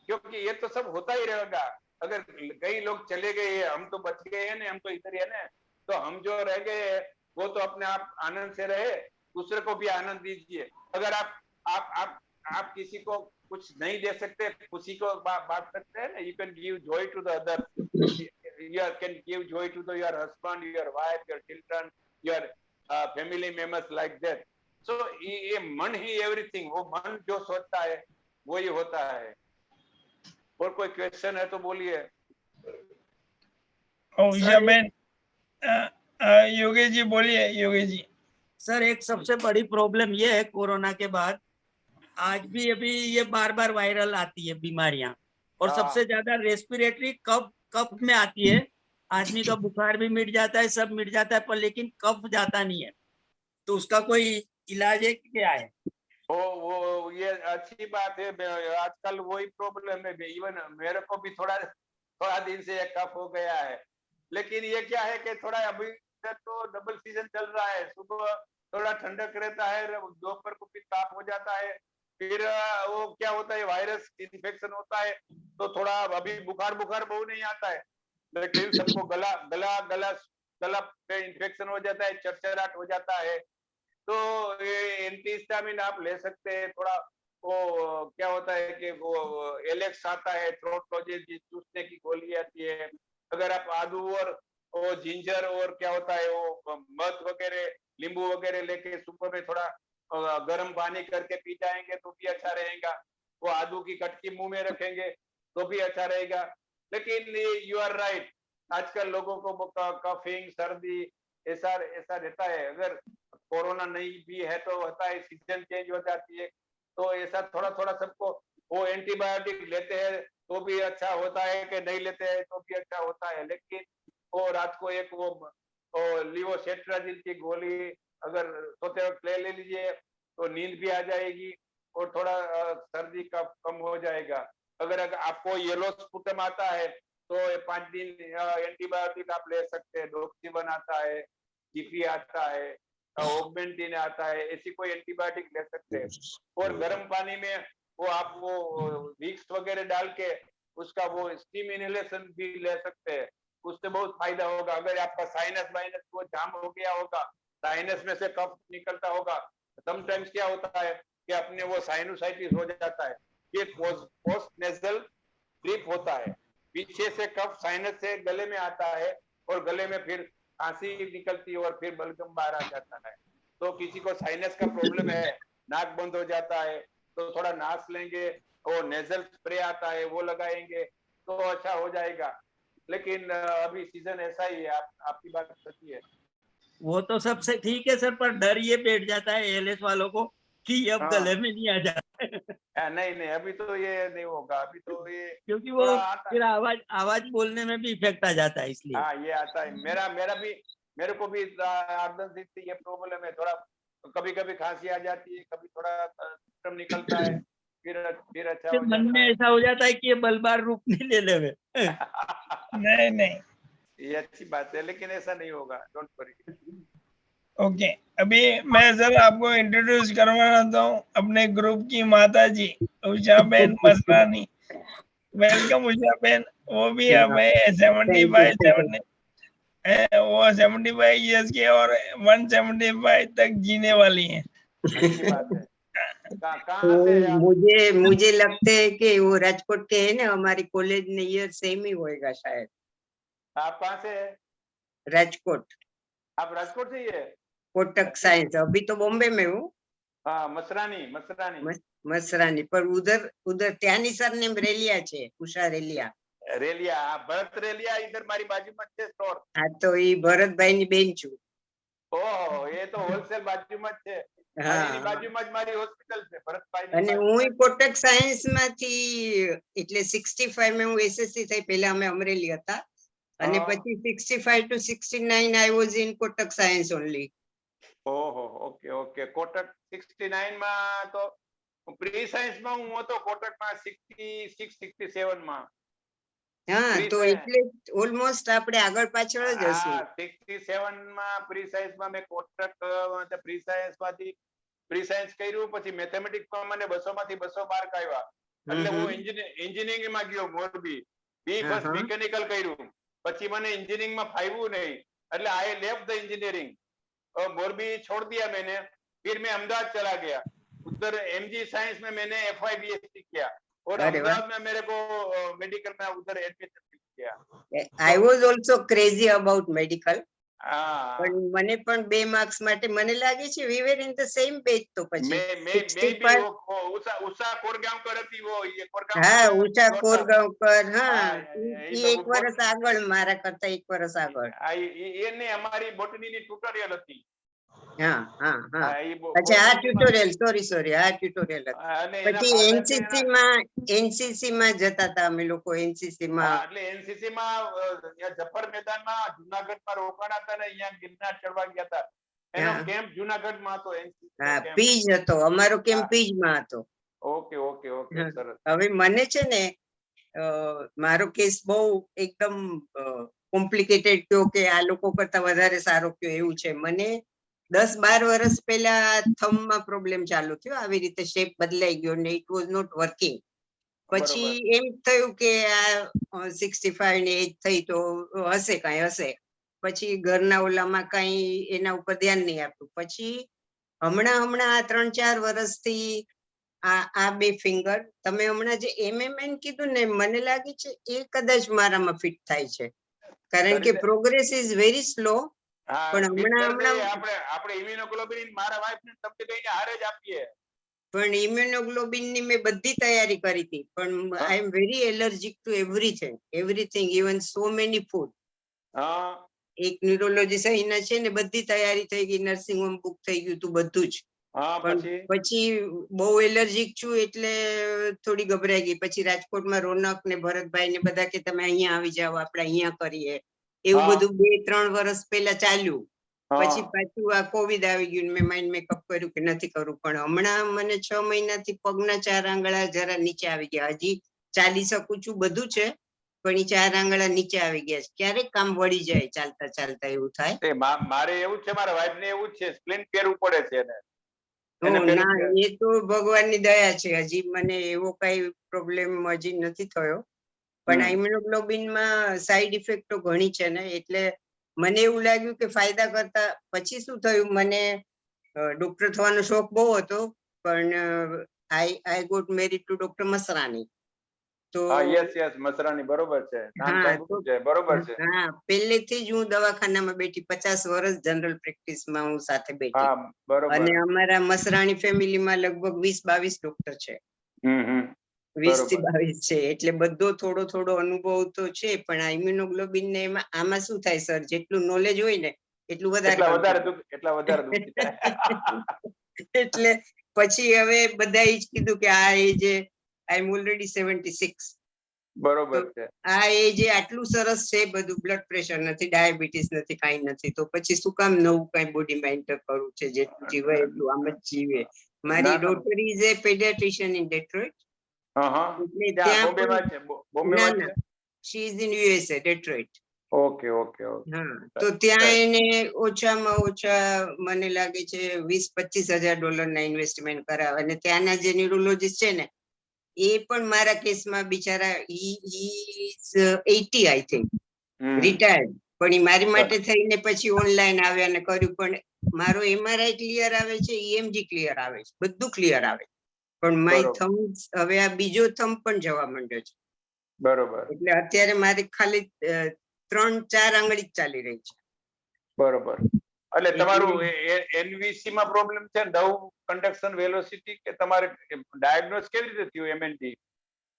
क्योंकि ये तो सब होता ही रहेगा। अगर कई लोग चले गए, हम तो बच गए हैं ना, हम तो इधर ही है ना, तो हम जो रह गए हैं वो तो अपने आप आनंद से रहे, दूसरे को भी आनंद दीजिए। अगर आप किसी को कुछ नहीं दे सकते, खुशी को बांट सकते हैं ना, you can give joy to the other, you can give joy to your husband, your wife, your children, your family members like that. So ये मन ही everything, वो मन जो सोचता है वही होता है। और कोई क्वेश्चन है तो बोलिए। उषाबेन, योगेश जी बोलिए। योगेश जी, सर एक सबसे बड़ी प्रॉब्लम ये है कोरोना के बाद, आज भी अभी ये बार बार वायरल आती है बीमारियां, और सबसे ज्यादा रेस्पिरेटरी कफ में आती है। आदमी का बुखार भी मिट जाता है, सब मिट जाता है, पर लेकिन कफ जाता नहीं है। तो उसका कोई इलाज है क्या है? वो ये अच्छी बात है। आजकल वही प्रॉब्लम है, इवन मेरे को भी थोड़ा दिन से कफ हो गया है। लेकिन ये क्या है कि थोड़ा अभी तो डबल सीजन चल रहा है, सुबह थोड़ा ठंडक रहता है, दोपहर को फिर ताप हो जाता है, फिर वो क्या होता है, वायरस इन्फेक्शन होता है, तो थोड़ा अभी बुखार बहुत नहीं आता है, लेकिन सबको गला गला गला गला पे इन्फेक्शन हो जाता है, चरचराहट हो जाता है। तो ये एंटीहिस्टामिन आप ले सकते हैं। थोड़ा वो क्या होता है कि वो एलेक्स आता है, थ्रोट लॉजेंस चूसने की गोली आती है। अगर आप आदू और वो जिंजर और क्या होता है वो मध वगैरह, नींबू वगैरह लेके सुबह में थोड़ा गर्म पानी करके पी जाएंगे तो भी अच्छा रहेगा। वो आदू की कटकी मुंह में रखेंगे तो भी अच्छा रहेगा। लेकिन यू आर राइट, आजकल लोगों को कफिंग, सर्दी ऐसा ऐसा रहता है। अगर कोरोना नहीं भी है तो होता है, सीजन चेंज हो जाती है, तो ऐसा थोड़ा थोड़ा सबको वो एंटीबायोटिक लेते हैं तो भी अच्छा होता है, कि नहीं लेते हैं तो भी अच्छा होता है। लेकिन वो रात को एक वो लिवोसेट्राजिन की गोली अगर सोते वक्त ले लीजिए तो नींद भी आ जाएगी और थोड़ा सर्दी का कम हो जाएगा। अगर आपको येलो स्पुटम आता है तो 5 दिन एंटीबायोटिक आप ले सकते हैं। डोक्सीवन आता है, जीपी आता है, ऑगमेंटिन आता है, ऐसी कोई एंटीबायोटिक ले सकते हैं। और गर्म पानी में वो आप वो विक्स वगैरह डाल के उसका वो स्टीम इनहेलेशन भी ले सकते हैं, उससे बहुत फायदा होगा। अगर आपका साइनस वाइनस वो जाम हो गया होगा, साइनस में से कफ निकलता होगा, समटाइम्स क्या होता है कि अपने वो साइनोसाइटिस हो जाता है, ये पोस्ट नेजल ड्रिप होता है, पीछे से कफ साइनस से गले में आता है और गले में फिर खांसी निकलती है और फिर बलगम बाहर आ जाता है। तो किसी को साइनस का प्रॉब्लम है, नाक बंद हो जाता है, तो थोड़ा नाक लेंगे, वो नेजल स्प्रे आता है वो लगाएंगे तो अच्छा हो जाएगा। लेकिन अभी सीजन ऐसा ही है, आपकी बात सही है। वो तो सबसे ठीक है सर, पर डर ये बैठ जाता है एलएस वालों को कि अब हाँ। गले में नहीं आ जाता। नहीं नहीं, अभी तो ये नहीं होगा, अभी तो ये क्योंकि वो थोड़ा आता फिर आवाज बोलने में भी इफेक्ट आ जाता है, इसलिए। हाँ ये आता है। मेरे को भी 8-10 दिन से ये प्रॉब्लम है, थोड़ा कभी कभी खांसी आ जाती है, कभी थोड़ा सिस्टम निकलता है, फिर अच्छा फिर हो मन में जाता ऐसा हो जाता है कि ये बलबार रूप नहीं ले लेवे। है। नहीं नहीं, ये अच्छी बात है, लेकिन ऐसा नहीं होगा, डोंट वरी। ओके। अभी मैं सर आपको इंट्रोड्यूस करवाना चाहता हूँ अपने ग्रुप की माता जी, Usha Ben Masrani. Welcome Usha Ben. वो भी हमें 75 वो 75 ईयर्स के और 175 तक जीने वाली हैं। अच्छी बात है। कहाँ तो से आप? मुझे लगता है कि वो राजकोट के है ना, हमारी कॉलेज ने ईयर सेम ही होएगा शायद। आप कहाँ से है? राजकोट, आप राजकोट से ही है? कोटक साइंस। अभी तो बॉम्बे में हूँ, हाँ, मसरानी मसरानी। पर उधर त्यानी सरनेम रेलिया छे, उषा रेलिया। रेलिया, भरत रेलिया इधर मारी बाजूમાં છે સ્ટોર। हाँ, तो ये भरतभाई ની બેન છું। ઓહો, એ તો હોલસેલ બાજુમાં જ છે। મારી બાજુમાં જ મારી હોસ્પિટલ છે, ભરતભાઈ ની અને હું કોટક સાયન્સ માંથી, એટલે 65 માં હું એસએસસી થઈ, પહેલા અમે અમરેલી હતા, અને પછી 65 to 69 I was in Kotak science only. ઓહો, ઓકે ઓકે। કોટક 69 માં તો પ્રી સાયન્સ માં હું હતો, કોટક માં 66 67 માં। હા, તો એટલે ઓલમોસ્ટ આપણે આગળ પાછળ જ હશું। 67 માં પ્રી સાયન્સ માં મેં કોટક પ્રી સાયન્સ માંથી પ્રી સાયન્સ કર્યું, પછી મેથેમેટિક્સ માં મને 200 માંથી 200 માર્ક આવ્યા, એટલે હું એન્જિનિયરિંગ માં ગયો મોરબી, બી ફર્સ્ટ મિકેનિકલ કર્યું, પછી મને એન્જિનિયરિંગ માં ફાવ્યું નહીં, એટલે I left the engineering, Morbi छोड़ दिया मैंने। फिर मैं अहमदाबाद चला गया, उधर एमजी साइंस में मैंने FY-BSc किया, और अहमदाबाद में मेरे को मेडिकल में उधर एडमिशन किया। I was also crazy about medical. हाँ, પણ મને પણ 2 માર્ક્સ માટે મને લાગે છે we were in the same batch તો પછી मैं 65। भी वो उषा कोरगांवकर थी, वो ये कोरगांव। હા, ઉષા કોરગાંવકર। હા, ये ઈ तो એક વર્ષ આગળ, મારા કરતા એક વર્ષ આગળ। એને અમારી બોટની ની ટ્યુટોરિયલ હતી। હા હા હા, એ અચ્છા, આ ટ્યુટોરિયલ, સોરી, આ ટ્યુટોરિયલ હતી। અને એના પછી father એનસીસી માં જતા હતા અમે લોકો, એનસીસી માં। હા, એટલે એનસીસી માં જફર મેદાનમાં જુનાગઢમાં રોકાણા હતા ને અહીંયા ગિરનાર ચડવા ગયા હતા, એનો કેમ્પ જુનાગઢમાં હતો। હા, પીજ હતો અમારો કેમ્પ, પીજ માં હતો। ઓકે ઓકે ઓકે, સરસ। હવે મને છે ને મારો કેસ બહુ એકદમ કોમ્પ્લિકેટેડ કયો કે આ લોકો કરતા વધારે સારો કયો એવું છે। મને 10-12 વર્ષ પહેલા થંબમાં પ્રોબ્લેમ ચાલુ થયો, આવી રીતે શેપ બદલાઈ ગયો ને ઇટ વોઝ નોટ વર્કિંગ. પછી એમ થયું કે આ 65 ની એજ થઈ તો હશે કઈ હશે. પછી ઘરના ઓલામાં કઈ એના ઉપર ધ્યાન નહીં આપ્યું. પછી હમણાં આ 3-4 વર્ષથી આ બે ફિંગર, તમે હમણાં જે MMN કીધું ને, મને લાગે છે એ કદાચ મારામાં ફિટ થાય છે, કારણ કે પ્રોગ્રેસ ઇઝ વેરી સ્લો. પણ હમણાં આપણે ઇમ્યુનોગ્લોબ્યુલિન મારા વાઇફ ને તમને કહીને હારે જ આપીએ. પણ ઇમ્યુનોગ્લોબિન ની મેં બધી તૈયારી કરી હતી, પણ I am very allergic to everything, even so many food. એક ન્યુરોલોજીસ્ટ અહીંના છે ને, બધી તૈયારી થઈ ગઈ, નર્સિંગ હોમ બુક થઈ ગયું તું બધું જ. પછી બહુ એલર્જીક છું એટલે થોડી ગભરાઈ ગઈ. પછી રાજકોટમાં રોનક ને ભરતભાઈ ને બધા કે તમે અહીંયા આવી જાઓ, આપણે અહીંયા કરીએ, એવું બધું 2-3 વર્ષ પહેલા ચાલ્યું. પછી પાછું આ કોવિડ આવી ગયું, મેં માઇન્ડ મેકઅપ કર્યું કે નથી કરવું. પણ હમણાં મને 6 મહિનાથી પગના 4 આંગળા જરા નીચે આવી ગયા. હજી ચાલી શકું છું, બધું છે, પણ એ 4 આંગળા નીચે આવી ગયા છે. ક્યારેક કામ વળી જાય ચાલતા ચાલતા, એવું થાય. મારે એવું છે, મારા વાઇફ ને એવું છે, સ્પ્લિન્ટ પહેરવું પડે છે એને. ના, એ તો ભગવાનની દયા છે. હજી મને એવો કઈ પ્રોબ્લેમ હજી નથી થયો. પણ આ ઇમ્યુનોગ્લોબિનમાં સાઈડ ઇફેક્ટો ઘણી છે ને, એટલે મને એવું લાગ્યું કે ફાયદા કરતા. પછી શું થયું, મને ડોક્ટર થવાનો શોખ બહુ હતો, પણ I got married to doctor Masrani. તો મસરાની બરોબર છે, બરોબર છે. હા, પહેલેથી જ હું દવાખાનામાં બેઠી, 50 વર્ષ જનરલ પ્રેક્ટિસમાં હું સાથે બેઠી. અને અમારા મસરાણી ફેમિલીમાં લગભગ 20-22 ડોક્ટર છે. 20 થી 22 છે, એટલે બધો થોડો અનુભવ તો છે. પણ આ ઇમ્યુનોગ્લોબિન ને આમાં શું થાય સર, જેટલું નોલેજ હોય ને એટલું વધારે. એટલે પછી હવે બધા જ કીધું કે આ એજે આઈ એમ ઓલરેડી 76. બરોબર છે. આ એજે આટલું સરસ છે, બધું બ્લડ પ્રેશર નથી, ડાયાબિટીસ નથી, કાંઈ નથી, તો પછી શું કામ નવું કઈ બોડીમાં એન્ટર કરવું છે? જેટલું જીવાય એટલું આમ જ જીવે. મારી daughter is a paediatrician in Detroit. એટલે ત્યાં પણ she is in USA, Detroit. Okay. તો ત્યાં એને ઓછામાં ઓછા મને લાગે છે $20-25 ના ઇન્વેસ્ટમેન્ટ કરાવે. અને ત્યાંના જે ન્યુરોલોજીસ્ટ છે ને, એ પણ મારા કેસમાં બિચારા ઇઝ 80 આઈ થિંક, રિટાયર્ડ. પણ એ મારી માટે થઈને પછી ઓનલાઈન આવ્યા ને કર્યું. પણ મારો MRI ક્લિયર આવે છે, EMG ક્લિયર આવે છે, બધું ક્લિયર આવે છે. પણ માય થમ્બ, હવે આ બીજો થમ્બ પણ જવા માંડ્યો છે. બરોબર. એટલે અત્યારે મારી ખાલી 3-4 આંગળી જ ચાલી રહી છે. બરોબર. એટલે તમારું NVC માં પ્રોબ્લેમ છે, નવ કન્ડક્શન વેલોસિટી, કે તમારે ડાયગ્નોસ કેવી રીતે થયું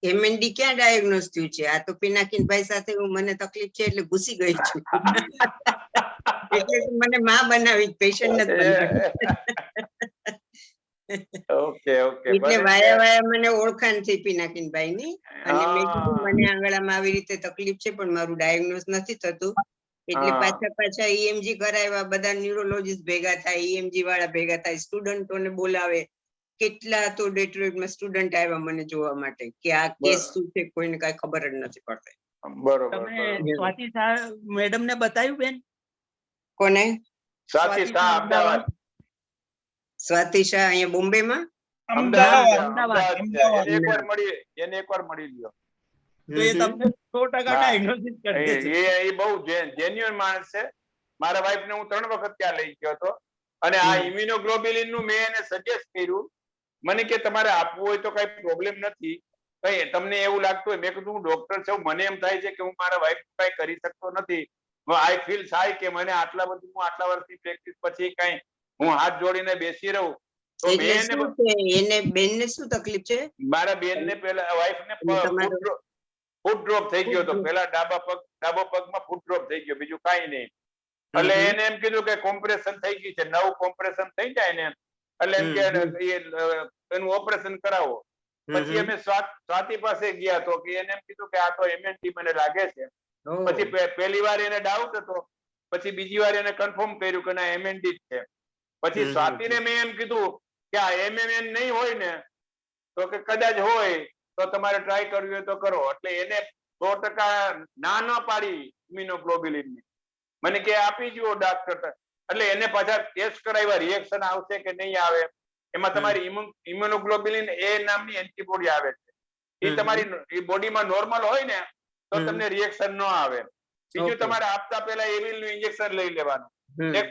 MND ક્યાં ડાયગ્નોસ થયું છે? આ તો પિનાકીનભાઈ સાથે મને તકલીફ છે એટલે ઘૂસી ગઈ છું. એટલે મને માં બનાવી, પેશન્ટ નથી બનાવી. એટલે વાયા મને ઓળખાણ થઈ પિનાકીનભાઈ ની. અને મેં કીધું મને આંગળામાં આવી રીતે તકલીફ છે, પણ મારું ડાયગ્નોસ નથી થતું. એટલે પાછા EMG કરાવ્યા, બધા ન્યુરોલોજીસ્ટ ભેગા થાય, EMG વાળા ભેગા થાય, સ્ટુડન્ટોને બોલાવે. કેટલા તો ડેટ્રોઇટમાં સ્ટુડન્ટ આવ્યા મને જોવા માટે કે આ કેસ શું છે, કોઈને કઈ ખબર જ નથી પડતી. તમે સ્વાતિ શાહ મેડમ ને બતાવ્યું બેન? કોને? સ્વાતિ શાહ અમદાવાદ. સ્વાતિ શાહ અહીંયા બોમ્બેમાં? અમદાવાદ. એને એકવાર મળી લ્યો. તો એ તમને 100% ડાયગ્નોસિસ કરી દેશે. એ બહુ જેન્યુઅન માણસ છે. મારા વાઇફ ને હું 3 વખત ત્યાં લઈ ગયો હતો. અને આ ઇમ્યુનોગ્લોબ્યુલિન નું મેં એને સજેસ્ટ કર્યું. મને કે તમારે આપવું હોય તો કઈ પ્રોબ્લેમ નથી, કઈ તમને એવું લાગતું હોય. મેં કીધું હું ડોક્ટર છું, મને એમ થાય છે કે હું મારા વાઇફ કઈ કરી શકતો નથી. આઈ ફીલ થાય કે મને આટલા વર્ષની પ્રેક્ટિસ પછી કઈ હું હાથ જોડીને બેસી રહું તો એને બેનને શું તકલીફ છે? મારા બેનને પેલા વાઇફ ને ફૂટ ડ્રોપ થઈ ગયો હતો. પેલા ડાબો પગમાં ફૂટ ડ્રોપ થઈ ગયો, બીજું કાંઈ નહીં. એટલે એને એમ કીધું કે કોમ્પ્રેશન થઈ ગઈ છે, નવું કોમ્પ્રેશન થઈ જાય ને એટલે એમ કે એનું ઓપરેશન કરાવો. પછી અમે સ્વાતિ પાસે ગયા તો કે એને એમ કીધું કે આ તો MND મને લાગે છે. પછી પહેલી વાર એને ડાઉટ હતો, પછી બીજી વાર એને કન્ફર્મ કર્યું કે ના MND જ છે. પછી સ્વાતિને મેં એમ કીધું કે આ MMN નહીં હોય ને, તો કે કદાચ હોય તો તમારે ટ્રાય કરવી હોય તો કરો. એટલે એને 100% ના પાડી ઇમ્યુનોગ્લોબ્યુલિન ની. મને કે આપી જુઓ ડોક્ટર, એટલે એને પાછા ટેસ્ટ કરાવ્યા રિએક્શન આવશે કે નહીં આવે. એમાં તમારી ઇમ્યુનોગ્લોબ્યુલિન એ નામની એન્ટીબોડી આવે છે. એ તમારી બોડીમાં નોર્મલ હોય ને તો તમને રિએક્શન ન આવે. બીજું તમારે આપતા પહેલા એવિલ નું ઇન્જેક્શન લઈ લેવાનું, એક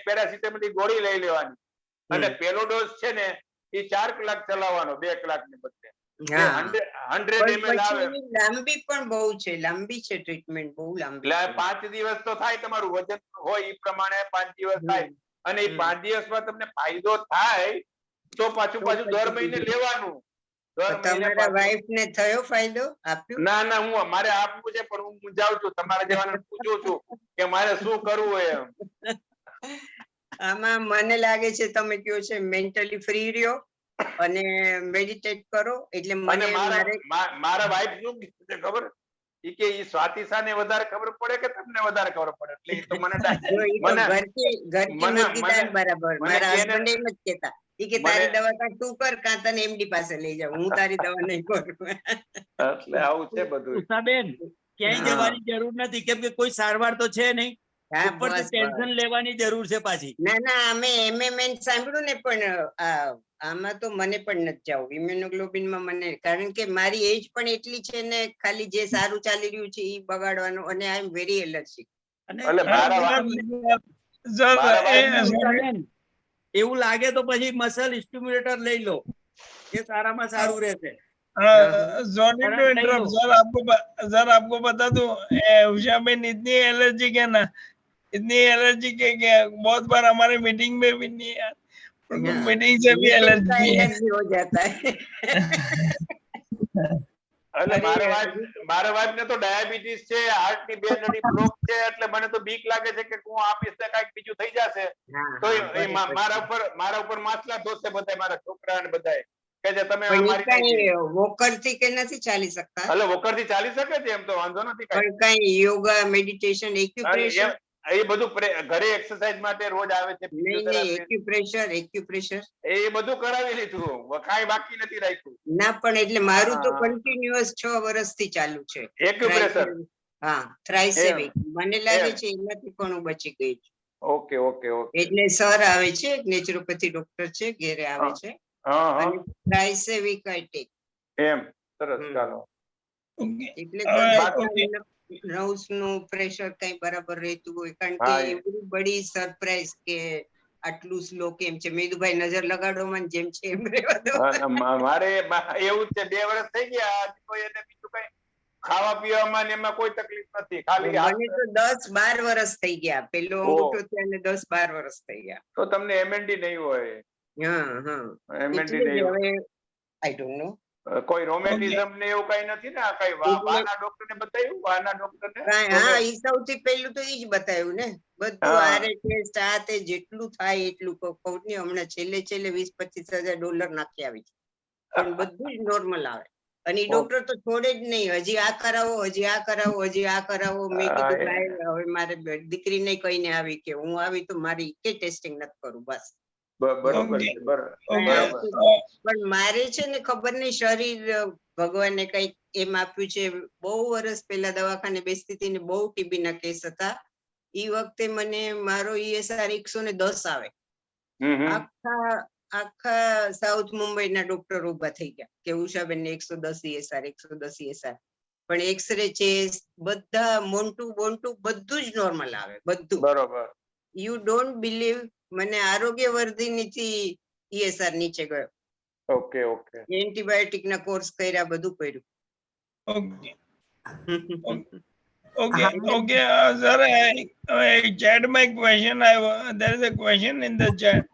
પેરાસિટામોલ ની ગોળી લઈ લેવાની, અને પેલો ડોઝ છે ને એ 4 કલાક ચલાવવાનો, 2 કલાક ને બદલે. 100 ml આવે. લાંબી પણ બહુ છે, લાંબી છે ટ્રીટમેન્ટ, બહુ લાંબી. 5 દિવસ તો થાય, તમારું વજન હોય એ પ્રમાણે 5 દિવસ થાય, અને એ 5 દિવસમાં તમને ફાયદો થાય તો પાછું દર મહિને લેવાનું. તમારા વાઇફ ને થયો ફાયદો? આપ્યો? ના હું મારે આપવું છે, પણ હું મૂંઝાઉં છું, તમારા જેવાને પૂછું છું કે મારે શું કરવું એમ. આમાં મને લાગે છે તમે કયો છે મેન્ટલી ફ્રી રહ્યો અને મેડિટેટ કરો. એટલે મને મારા વાઇફ શું છે ખબર કે ઈ સ્વાતિશાને વધારે ખબર પડે કે તમને વધારે ખબર પડે, એટલે ઈ તો મને ઘરથી બરાબર. મારા હસબન્ડ એમ જ કહેતા કે તારી દવા કાં તું કર, કાં તને એમડી પાસે લઈ જાવ, હું તારી દવા નહીં કરું. એટલે આવું છે બધું. ઉષાબેન, ક્યાંય જવાની જરૂર નથી, કેમ કે કોઈ સારવાર તો છે નહીં, ઉપરથી ટેન્શન લેવાની જરૂર છે પાછી. ના અમે એમએમએન સાંભળ્યું ને, પણ આમાં તો મને પણ નથી જવું ઇમ્યુનોગ્લોબિન માં મને, કારણ કે મારી એજ પણ એટલી છે ને, ખાલી જે સારું ચાલી રહ્યું છે એ બગાડવાનું, અને આઈ એમ વેરી એલર્જીક. એવું લાગે તો પછી મસલ સ્ટિમ્યુલેટર લઈ લો, એ સારામાં સારું રહેશે. सर आपको बता दूं, उषा बेन इतनी एलर्जिक है ना, इतनी एलर्जिक है कि बहुत बार हमारे मीटिंग में भी नहीं है, मीटिंग से भी एलर्जी हो जाता है. એટલે મારા વાઇફ ને તો ડાયાબિટીસ છે, હાર્ટ ની 2 નળી બ્લોક છે, એટલે મને તો બીક લાગે છે કે હું આપીશ ને કઈક બીજું થઈ જશે તો મારા ઉપર માછલા ધોશે બધા, મારા છોકરા ને બધા કે જે તમે વોકર થી કે નથી ચાલી શકતા. એટલે વોકર થી ચાલી શકે છે, એમ તો વાંધો નથી. પણ કઈ યોગા, મેડિટેશન, એક્યુપ્રેશર એ બધું ઘરે એક્સરસાઇઝ માટે રોજ આવે છે. એક્યુપ્રેશર એ બધું કરાવી લીધું, કાંઈ બાકી નથી રાખ્યું. ના પણ એટલે મારું તો કન્ટિન્યુઅસ 6 વર્ષથી ચાલુ છે એક્યુપ્રેશર. હા, થ્રાઇસેવિક. મને લાગે છે એનાથી પણ હું બચી ગઈ છું. ઓકે. એટલે સર આવે છે, નેચરોપેથી ડોક્ટર છે, ઘેરે આવે છે. અને થ્રાઇસેવિક આઈ ટેક. એમ સરસ, ચાલો. એટલે નર્વ્સ નું પ્રેશર કઈ બરાબર રહેતું હોય, કારણ કે એવરીબડી સરપ્રાઈઝ કે આટલું સ્લો કેમ છે. મેદુભાઈ નજર લગાડો મને, જેમ છે એમ રહેવા દો. મારે એવું છે, 2 વર્ષ થઈ ગયા, કોઈ એને બીજું કઈ ખાવા પીવામાં એમાં કોઈ તકલીફ નથી. ખાલી મને તો 10-12 વર્ષ થઈ ગયા, પેલો અંગૂઠો થયો ને 10-12 વર્ષ થઈ ગયા. તો તમને એમએનડી નહીં હોય? હા, એમએનડી નહીં હોય. I don't know. કોઈ રોમેટિઝમ ને એવું કઈ નથી ને? કઈ વાના ડોક્ટર ને બતાવ્યું? વાના ડોક્ટર ને? હા, ઈ સૌથી પહેલું તો ઈ જ બતાવ્યું ને. બધું આરે ટેસ્ટ આ તે જેટલું થાય એટલું કહું ને. હમણાં છેલ્લે $20,000-25,000 નાખી આવી છે, પણ બધું જ નોર્મલ આવે. અને ઈ ડોક્ટર તો છોડે જ નહીં, હજી આ કરાવો, હજી આ કરાવો, હજી આ કરાવો. મેં કીધું હવે મારે દીકરીને કહીને આવી કે હું આવી તો મારી કે ટેસ્ટિંગ નથી કરું, બસ. પણ મારે છે ને ખબર નહીં, શરીર ભગવાને કઈક એમ આપ્યું છે. બહુ વર્ષ પહેલા દવાખાને બેસતી હતી ને, બહુ ટીબી ના કેસ હતા. ઈ વખતે મને મારો ESR 110 આવે. આખા સાઉથ મુંબઈ ના ડોક્ટર ઉભા થઈ ગયા કે ઉષાબેન ને 110 ESR. પણ એક્સરે, ચેસ્ટ, બધા મોન્ટું બધું જ નોર્મલ આવે, બધું બરોબર. યુ ડોન્ટ બિલીવ, મને આરોગ્યવર્ધિની થી ESR નીચે ગયો. ઓકે. એન્ટીબાયોટિક ના કોર્સ કર્યા, બધું કર્યું. Okay, sir, chat my question. There is a question in the chat.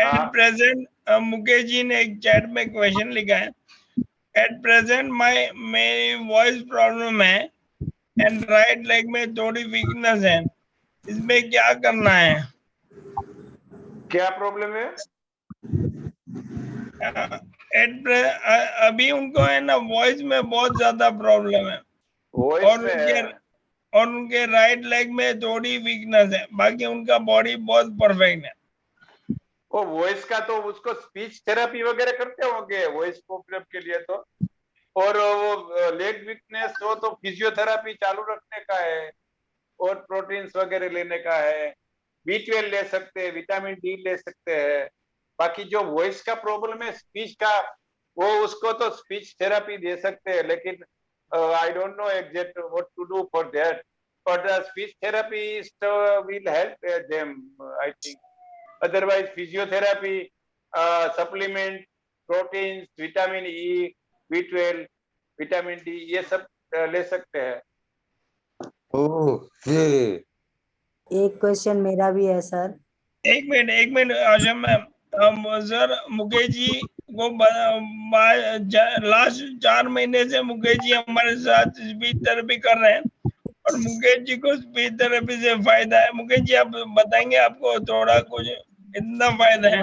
At present, Mukesh ji ने एक चैट में क्वेश्चन लिखा है. At present, मेरी वॉइस प्रॉब्लम है एंड राइट लेग में थोड़ी वीकनेस है, इसमें क्या करना है? क्या प्रॉब्लम है? अभी उनको है ना वॉइस में बहुत ज्यादा प्रॉब्लम है, और उनके राइट लेग में थोड़ी वीकनेस है, बाकी उनका बॉडी बहुत परफेक्ट है. वो वॉइस का तो उसको स्पीच थेरेपी वगैरह करते होंगे वॉइस प्रॉब्लम के लिए तो, और वो लेग वीकनेस हो तो फिजियोथेरेपी चालू रखने का है और प्रोटीन्स वगैरह लेने का है. B12 ले सकते हैं, विटामिन डी ले सकते हैं। बाकी जो वॉइस का प्रॉब्लम है, स्पीच का, वो उसको तो स्पीच थेरेपी दे सकते हैं, लेकिन I don't know exact what to do for that, but speech therapy will help them, I think. Otherwise physiotherapy, supplement, proteins, vitamin E, B12, vitamin D, ये सब ले सकते हैं। ओके। एक क्वेश्चन मेरा भी है सर। एक मिनट आशा मैम, सर मुकेश जी को लास्ट 4 महीने से मुकेश जी हमारे साथ स्पीच थेरेपी कर रहे हैं और मुकेश जी को स्पीच थेरेपी से फायदा है। मुकेश जी आप बताएंगे आपको थोड़ा कुछ इतना फायदा है?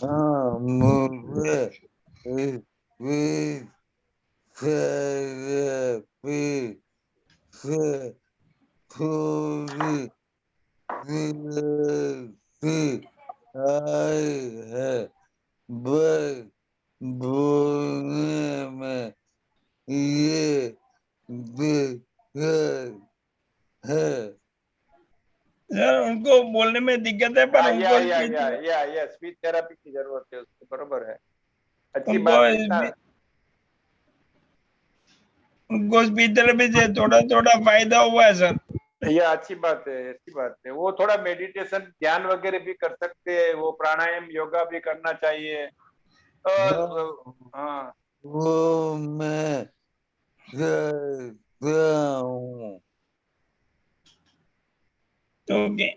हाँ, मुझे स्पीच थेरेपी से थोड़ी रिलैक्सी आई है, बस बोलने में ये दिक्कत है। सर उनको बोलने में दिक्कत है, पर या स्पीच थेरेपी की जरूरत है उसको, बरोबर है। अच्छी उनको बात है। उनको स्पीच थेरेपी से थोड़ा फायदा हुआ है सर। ये अच्छी बात है, अच्छी बात है। वो थोड़ा मेडिटेशन, ध्यान वगैरह भी कर सकते हैं, वो प्राणायाम, योगा भी करना चाहिए। हाँ, वो मैं करता हूँ। ओके,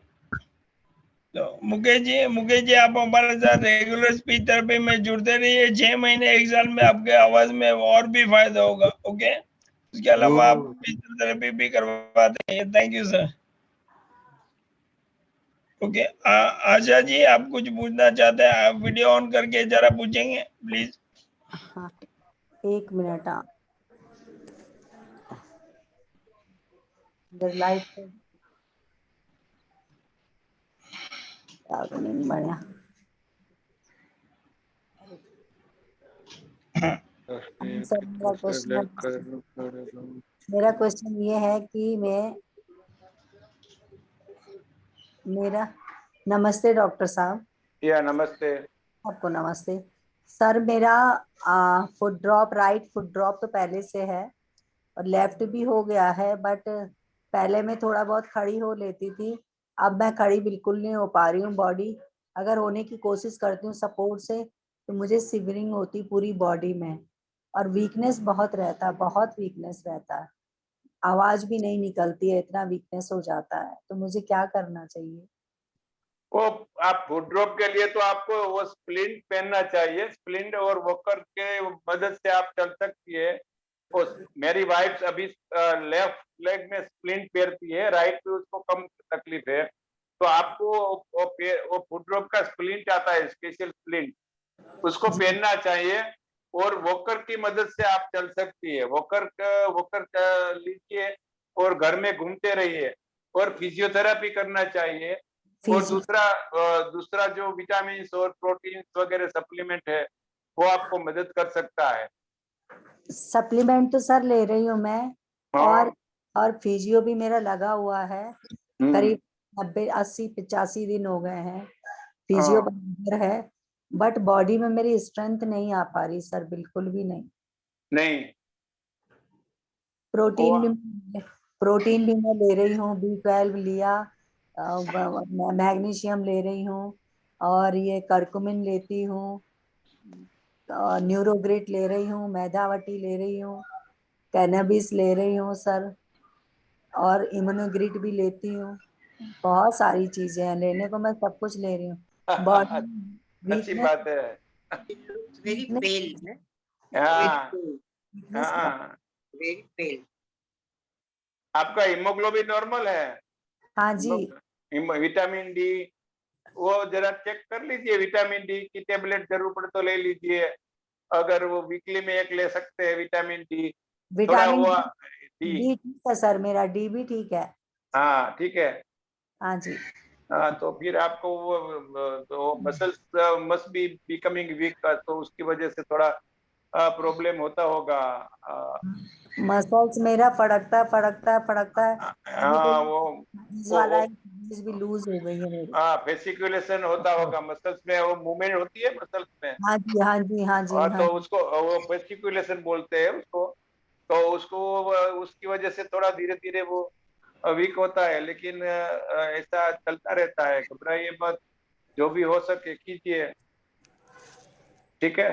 तो मुकेश जी आप हमारे साथ रेगुलर स्पीच थेरेपी में जुड़ते रहिए। 6 महीने 1 साल में आपके आवाज में और भी फायदा होगा। ओके, उसके अलावा आप स्पीच थेरेपी भी करवाते हैं। Thank you sir. Okay, Asha ji आप कुछ पूछना चाहते हैं? आप वीडियो ऑन करके जरा पूछेंगे प्लीज। हाँ, 1 मिनट। लाइट नहीं बढ़िया। सर मेरा क्वेश्चन ये है कि मेरा नमस्ते डॉक्टर साहब। या नमस्ते। आपको नमस्ते सर। मेरा foot drop, right foot drop तो पहले से है और लेफ्ट भी हो गया है, बट पहले मैं थोड़ा बहुत खड़ी हो लेती थी, अब मैं खड़ी बिल्कुल नहीं हो पा रही हूँ। बॉडी अगर होने की कोशिश करती हूँ सपोर्ट से तो मुझे सिवरिंग होती पूरी बॉडी में और वीकनेस बहुत रहता है, बहुत वीकनेस रहता है, आवाज भी नहीं निकलती है, इतना वीकनेस हो जाता है। तो मुझे क्या करना चाहिए? वो आप फुट ड्रॉप के लिए तो आपको वो स्प्लिंट पहनना चाहिए। स्प्लिंट और वॉकर के मदद से आप चल सकती है। मेरी वाइफ अभी लेफ्ट लेग में स्प्लिंट पहनती है, राइट पे उसको कम तकलीफ है। तो आपको वो फुट ड्रॉप का स्प्लिंट आता है, स्पेशल स्प्लिंट, उसको पहनना चाहिए और वॉकर की मदद से आप चल सकती है। वॉकर लीजिए और घर में घूमते रहिए और फिजियोथेरेपी करना चाहिए। और दूसरा जो विटामिन और प्रोटीन वगैरह सप्लीमेंट है वो आपको मदद कर सकता है। सप्लीमेंट तो सर ले रही हूँ मैं, और फिजियो भी मेरा लगा हुआ है। करीब 90, 80, 85 दिन हो गए हैं, फिजियो बराबर है, बट बॉडी में मेरी स्ट्रेंथ नहीं आ पा रही सर, बिल्कुल भी नहीं। प्रोटीन भी मैं ले रही हूँ, B12 लिया, मैग्नीशियम ले रही हूँ और ये करकुमिन लेती हूँ, न्यूरोग्रिट ले रही हूँ, मैदावटी ले रही हूँ, कैनबिस ले रही हूँ सर, और इम्यूनोग्रिट भी लेती हूँ। बहुत सारी चीजें हैं लेने को, मैं सब कुछ ले रही हूँ। अच्छी बात है। वेरी पेल है, वेरी पेल। आपका हीमोग्लोबिन नॉर्मल है? हाँ जी। विटामिन डी वो जरा चेक कर लीजिए। विटामिन डी की टेबलेट जरूर पड़े तो ले लीजिए, अगर वो वीकली में 1 ले सकते हैं विटामिन डी। विटामिन डी ठीक है सर, मेरा डी भी ठीक है। हाँ ठीक है। हाँ जी। हाँ, तो फिर आपको वो muscles must be becoming week, तो उसकी वजह से थोड़ा प्रॉब्लम होता होगा। मसल्स मेरा फड़कता है। हाँ, वो मसल्स भी लूज हो गई है मेरी। हाँ, फेसिकुलेशन होता होगा मसल्स में, वो मूवमेंट होती है मसल्स में। हाँ जी हाँ जी हाँ जी हाँ, हाँ तो जी। उसको वो फेसिकुलेशन बोलते हैं उसको। तो उसको उसकी वजह से थोड़ा धीरे धीरे वो वीक होता है, लेकिन ऐसा चलता रहता है, घबराइए मत, जो भी हो सके कीजिए, ठीक है।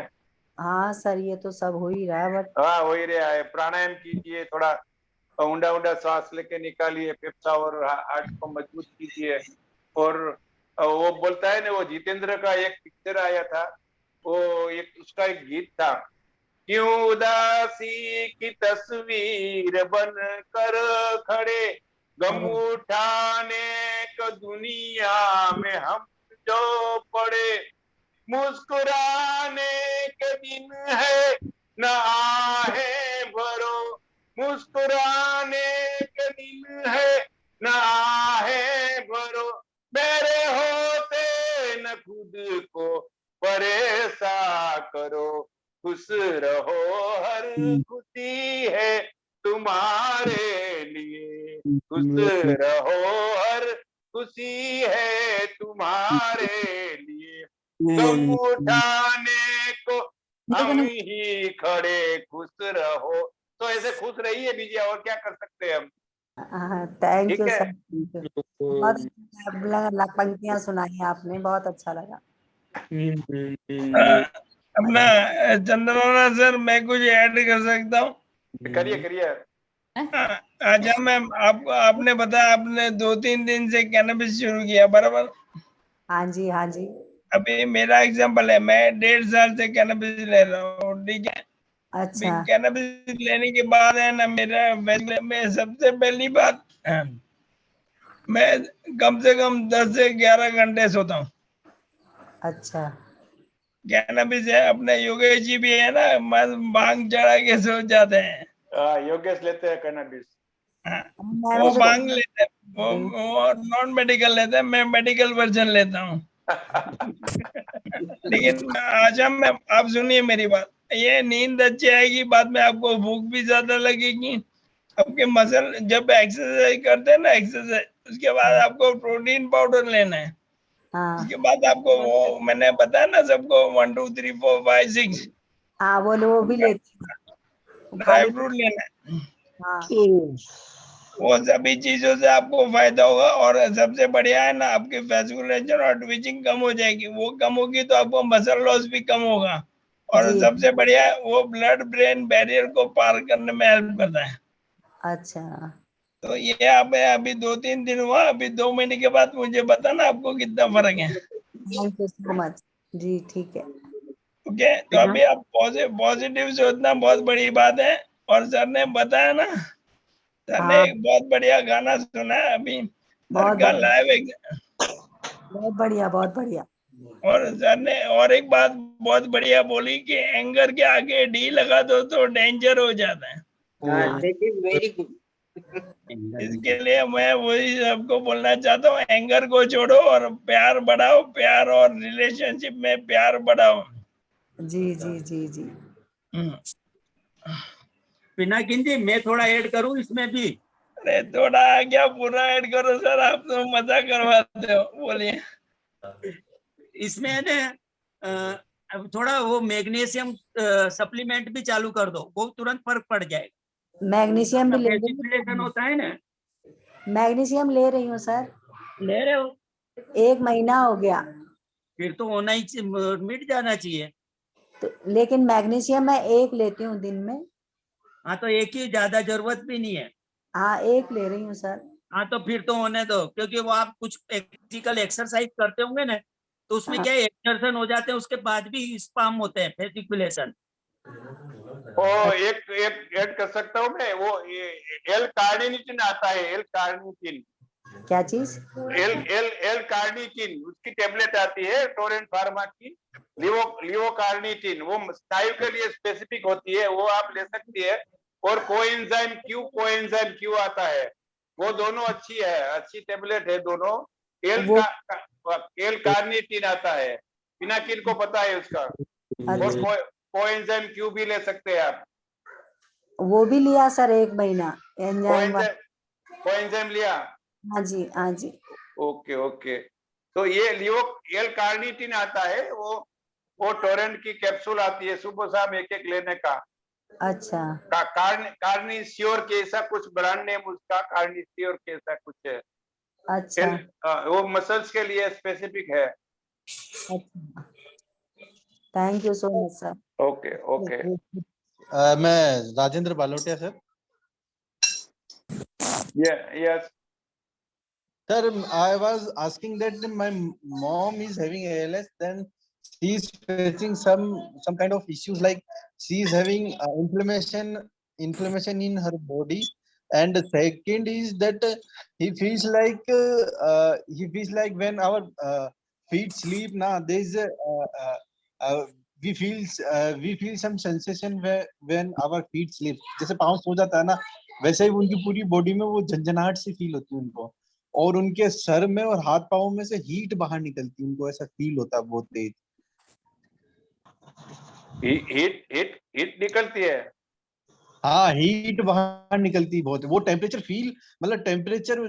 हाँ सर ये तो सब हो ही रहा है बट हाँ, हो ही रहा है। प्राणायाम कीजिए, थोड़ा ऊंडा ऊंडा सांस लेके निकालिए, फेफड़ा और हार्ट को मजबूत कीजिए। और वो बोलता है ना, वो जितेंद्र का एक पिक्चर आया था, वो एक उसका एक गीत था, क्यों उदासी की तस्वीर बन कर खड़े, गम उठाने को दुनिया में हम जो पड़े, मुस्कुराने के दिन है न आहे भरो, मुस्कुराने के दिन है न आहे भरो, मेरे होते न खुद को परेशान करो, खुश रहो हर खुशी है तुम्हारे लिए, खुश रहो हर खुशी है तुम्हारे लिए, गम उठाने को हम ही खड़े, खुश रहो। तो ऐसे खुश रहिए दीजिए, और क्या कर सकते हैं हम। थैंक ठीक यू है। सर। बहुत पंक्तियां सुनाई आपने, बहुत अच्छा लगा। अपना चंद्रना सर, मैं कुछ ऐड कर सकता हूँ? करिए करिए। अच्छा मैम, आपको आपने बताया आपने 2-3 दिन से कैनबिस शुरू किया, बराबर? हाँ जी हाँ जी। अभी मेरा एग्जांपल है, मैं 1.5 साल से कैनबिस ले रहा हूँ, ठीक है। अच्छा कैनबिस लेने के बाद है ना, मेरा मैं सबसे पहली बात, मैं कम से कम 10 से 11 घंटे सोता हूँ। अच्छा कैनबिस है, अपने योगेश जी भी है ना, मस्त भांग चढ़ा के सो जाते हैं। योगेश लेते हैं कैनबिस। हाँ, वो मैंने भांग लेते हैं, वो नॉन मेडिकल लेते हैं, मैं मेडिकल वर्जन लेता हूँ। लेकिन अच्छा मैम, आप सुनिए मेरी बात, ये नींद अच्छी आएगी, बाद में आपको भूख भी ज्यादा लगेगी। आपके मसल जब एक्सरसाइज करते हैं ना, एक्सरसाइज, उसके बाद आपको प्रोटीन पाउडर लेना है। हाँ उसके बाद आपको वो मैंने बताया ना सबको, 1 2 3 4 5 6 हाँ वो भी लेती हूँ ड्राई खाली। फ्रूट लेना है। हाँ वो सभी चीजों से आपको फायदा होगा, और सबसे बढ़िया है ना, आपकी वेस्कुलेशन और ट्विचिंग कम हो जाएगी। वो कम होगी तो आपको मसल लॉस भी कम होगा, और जी सबसे बढ़िया है, वो ब्लड ब्रेन बैरियर को पार करने में हेल्प करता है। अच्छा तो ये आप अभी 2-3 दिन हुआ, अभी 2 महीने के बाद मुझे बताना आपको कितना फर्क है। Thank you so much. जी ठीक है। ओके, तो अभी आप पॉजिटिव सोचना बहुत बड़ी बात है। और सर ने बताया ना, सर ने हाँ एक बहुत बढ़िया गाना सुना है अभी, सर बहुत का बढ़िया लाइव। बहुत बढ़िया बहुत बढ़िया। और सर ने और एक बात बहुत बढ़िया बोली कि एंगर के आगे डी लगा दो तो डेंजर हो जाता है। That is very good. इसके लिए मैं वही सबको बोलना चाहता हूँ, एंगर को छोड़ो और प्यार बढ़ाओ, प्यार और रिलेशनशिप में प्यार बढ़ाओ। जी जी जी जी। पिनाकिन जी, मैं थोड़ा ऐड करूं इसमें भी? अरे थोड़ा क्या पूरा ऐड करो सर, आप तो मजा करवाते हो, बोलिए। इसमें है ना अब थोड़ा वो मैग्नीशियम सप्लीमेंट भी चालू कर दो, वो तुरंत फर्क पड़ जाएगा। मैग्नीशियम भी ले रही फेसिकुलेशन हूँ। होता है ना, मैग्नीशियम ले रही हूँ सर, ले रहे हो? 1 महीना हो गया। फिर तो होना ही मिट जाना चाहिए। तो लेकिन मैग्नीशियम मैं 1 लेती हूँ दिन में। हाँ, तो एक ही, ज्यादा जरूरत भी नहीं है। हाँ 1 ले रही हूँ सर। हाँ, तो फिर तो होने दो, क्योंकि वो आप कुछ फिजिकल एक्सरसाइज करते होंगे ना, तो उसमें हाँ, क्या है, एक्सर्शन हो जाते हैं, उसके बाद भी स्पाम होते हैं, फेसिकुलेशन। वो एक एक ऐड कर सकता हूँ मैं, वो एल कार्निटिन आता है, एल कार्निटिन, क्या चीज? एल एल एल कार्निटिन, उसकी टेबलेट आती है टोरेंट फार्मा की, लिवो कार्निटिन, वो स्नायु के लिए स्पेसिफिक होती है, वो आप ले सकती है। और कोएंजाइम क्यू आता है, वो दोनों अच्छी है, अच्छी टेबलेट है दोनों। वो एल कार्निटिन आता है, पिनाकिन को पता है उसका। और अच्छा, कोएंजाइम क्यू भी ले सकते हैं आप। वो भी लिया सर 1 महीना एंजाइम वाला। कोएंजाइम लिया, हाँ जी हाँ जी। ओके ओके, तो ये लियो एल कार्निटिन आता है, वो टोरेंट की कैप्सूल आती है, सुबह शाम एक एक लेने का। अच्छा कार्निश्योर के ऐसा कुछ ब्रांड नेम उसका, कार्निश्योर के ऐसा कुछ है। अच्छा वो मसल्स के लिए स्पेसिफिक है। अच्छा, thank you so much sir. Okay okay. मैं Rajendra Balotia sir. Yes Sir, I was asking that my mom is having ALS, then she is facing some kind of issues, like she is having inflammation in her body, and the second is that he feels like when our feet sleep now there is uh, we feel some sensation when our feet sleep, जैसे पाँव सो जाता है ना, वैसे ही उनकी पूरी body में वो झंझनाहट सी फील होती है उनको, और उनके सर में और हाथ पांव में से हीट बाहर निकलती है, उनको ऐसा फील होता है बहुत तेज। हीट निकलती है। हाँ, हीट बाहर निकलती है बहुत, वो टेम्परेचर फील, मतलब टेम्परेचर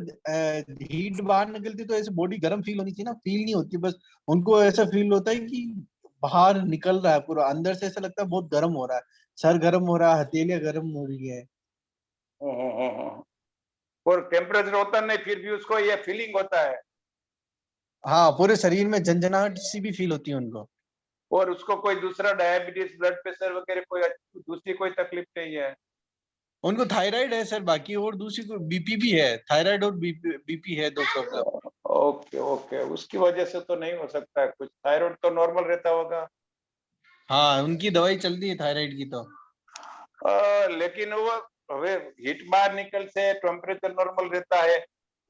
हीट बाहर निकलती तो ऐसे बॉडी गर्म फील होनी चाहिए ना, फील नहीं होती, बस उनको ऐसा फील होता है कि बाहर निकल रहा है पूरा, अंदर से ऐसा लगता है बहुत गर्म हो रहा है, सर गर्म हो रहा है, हथेलियां गर्म हो रही है। और टेम्परेचर होता नहीं फिर भी उसको ये फीलिंग होता है। हाँ, पूरे शरीर में झंझनाहट सी भी फील होती है उनको। और उसको कोई दूसरा डायबिटीज, ब्लड प्रेशर वगैरह कोई दूसरी कोई तकलीफ नहीं है? उनको थायराइड है सर, बाकी और दूसरी कोई बीपी भी है, थायराइड और बीपी है, दो प्रॉब्लम। ओके ओके, उसकी वजह से तो नहीं हो सकता है कुछ, थायराइड तो नॉर्मल रहता होगा। हाँ, उनकी दवाई चलती है थायराइड की तो। लेकिन वो हीट बाहर निकल से टेम्परेचर नॉर्मल रहता है,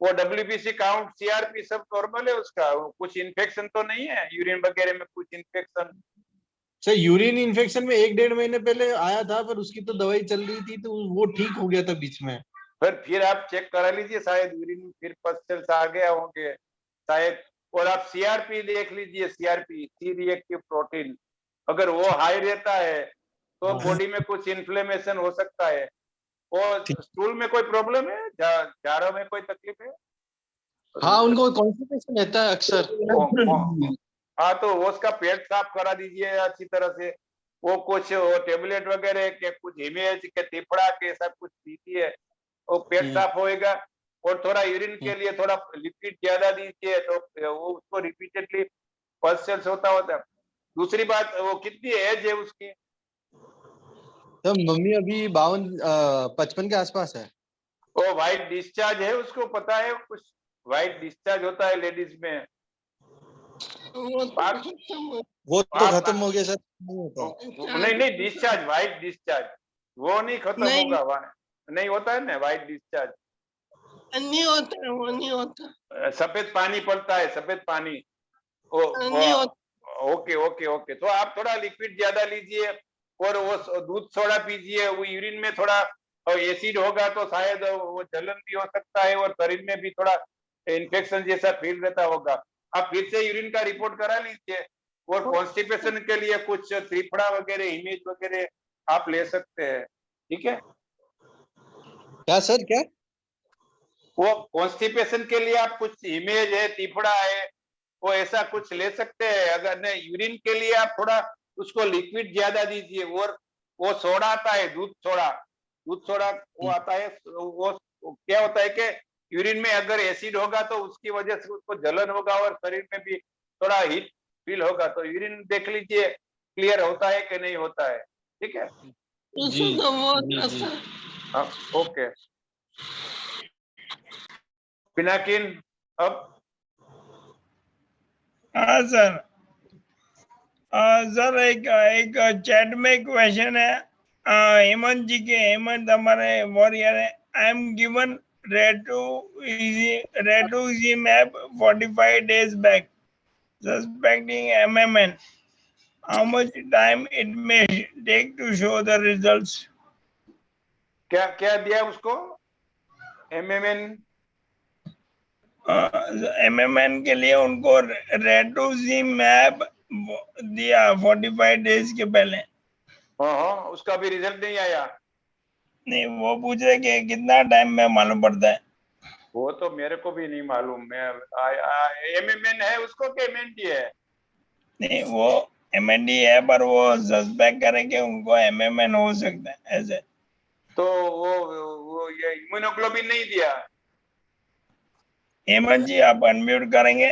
वो डब्ल्यूबीसी काउंट, सीआरपी सब नॉर्मल है उसका, कुछ इन्फेक्शन तो नहीं है यूरिन वगैरह में, कुछ इन्फेक्शन? सर यूरिन इन्फेक्शन में 1-1.5 महीने पहले आया था, पर उसकी तो दवाई चल रही थी तो वो ठीक हो गया था बीच में। फिर आप चेक करा लीजिए, शायद यूरिन में फिर पस्टल्स आ गया होंगे शायद। और आप सीआरपी देख लीजिए, सीआरपी, सी रिएक्टिव प्रोटीन, अगर वो हाई रहता है तो बॉडी में कुछ इन्फ्लेमेशन हो सकता है। और स्टूल में कोई प्रॉब्लम है, जाड़ों में कोई तकलीफ है? हाँ, उनको कॉन्स्टिपेशन रहता है अक्सर। हाँ, तो वो उसका पेट साफ करा दीजिए अच्छी तरह से। वो कुछ टेबलेट वगैरह के, कुछ हिमेज के, तिपड़ा के, ऐसा कुछ पीती है, वो पेट साफ होएगा। और थोड़ा यूरिन के लिए थोड़ा लिक्विड ज्यादा दीजिए, तो वो उसको रिपीटेडली पल्सेस होता है। दूसरी बात, वो कितनी एज है उसकी? तो मम्मी अभी 55 के आसपास है। वो व्हाइट डिस्चार्ज है, उसको पता है कुछ? व्हाइट डिस्चार्ज होता है लेडीज में। वो तो खत्म हो गया सर। नहीं, डिस्चार्ज, व्हाइट डिस्चार्ज वो नहीं खत्म होगा, नहीं होता है ना व्हाइट डिस्चार्ज? नहीं होता है, वो नहीं होता। सफेद पानी पड़ता है, सफेद पानी। ओके ओके ओके, तो आप थोड़ा लिक्विड ज्यादा लीजिए, और वो दूध सोडा पीजिए। वो यूरिन में थोड़ा एसिड होगा तो शायद वो जलन भी हो सकता है, और शरीर में भी थोड़ा इन्फेक्शन जैसा फील रहता होगा। आप फिर से यूरिन का रिपोर्ट करा लीजिए। और कॉन्स्टिपेशन के लिए कुछ त्रिफड़ा वगैरह, इमेज वगैरह आप ले सकते हैं, ठीक है? क्या सर, क्या? वो कॉन्स्टिपेशन के लिए आप कुछ इमेज है, त्रिफड़ा है, वो ऐसा कुछ ले सकते हैं। अगर नहीं, यूरिन के लिए आप थोड़ा उसको लिक्विड ज्यादा दीजिए। और वो सोडा आता है, दूध सोडा वो आता है। वो क्या होता है कि यूरिन में अगर एसिड होगा तो उसकी वजह से उसको जलन होगा, और शरीर में भी थोड़ा हीट फील होगा। तो यूरिन देख लीजिए क्लियर होता है कि नहीं होता है, ठीक है? हाँ, ओके। पिनाकिन अब? हाँ सर, सर एक चैट में क्वेश्चन है हेमंत जी के। हेमंत हमारे वॉरियर है। I am given rituximab 45 days back, suspecting MMN. How much time it may take to show the results? क्या दिया उसको? MMN? MMN के लिए उनको रेटुजीमैब दिया 45 days के पहले। हाँ, उसका भी रिजल्ट नहीं आया? नहीं, वो पूछ रहे कि कितना टाइम में मालूम पड़ता है। वो तो मेरे को भी नहीं मालूम। मैं MMN है उसको कि MND है? नहीं, वो MND है, पर वो सस्पेक्ट करेंगे उनको MMN हो सकता है ऐसे। तो वो ये इम्यूनोग्लोबिन नहीं दिया? हेमंत जी, आप अनम्यूट करेंगे?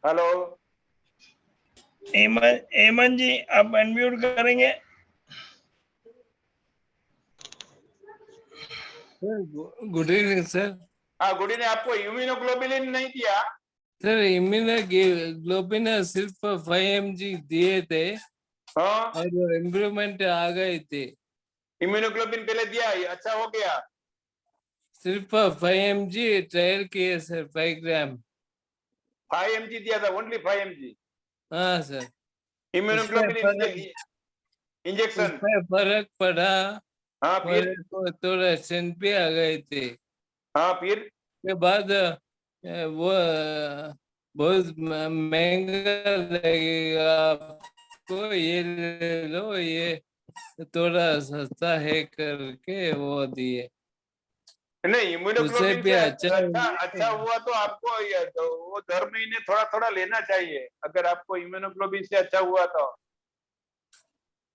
हेलो हेमंत जी, आप अनम्यूट करेंगे? Good evening sir. हाँ, गुडी ने आपको इम्यूनोग्लोबिन नहीं दिया? सर इम्यूनोग्लोबिन सिर्फ 5 mg दिए थे हाँ, और इम्प्रूवमेंट आ गए थे। इम्यूनोग्लोबिन पहले दिया, अच्छा हो गया। सिर्फ 5 mg ट्रायल किए सर, 5 ग्राम। 5 mg दिया था, ओनली 5 mg हाँ सर, इम्यूनोग्लोबिन इंजेक्शन। उसमें फर्क पड़ा हाँ, और फिर? थोड़ा स्ट्रेंथ भी आ गए थे। हाँ, फिर? के बाद वो बहुत महंगा लगेगा आपको, ये ले लो, ये थोड़ा सस्ता है करके वो दिए। नहीं, उससे इम्यूनोग्लोबिन भी से अच्छा अच्छा हुआ तो आपको तो वो हर महीने थोड़ा थोड़ा लेना चाहिए, अगर आपको इम्यूनोग्लोबिन से अच्छा हुआ तो।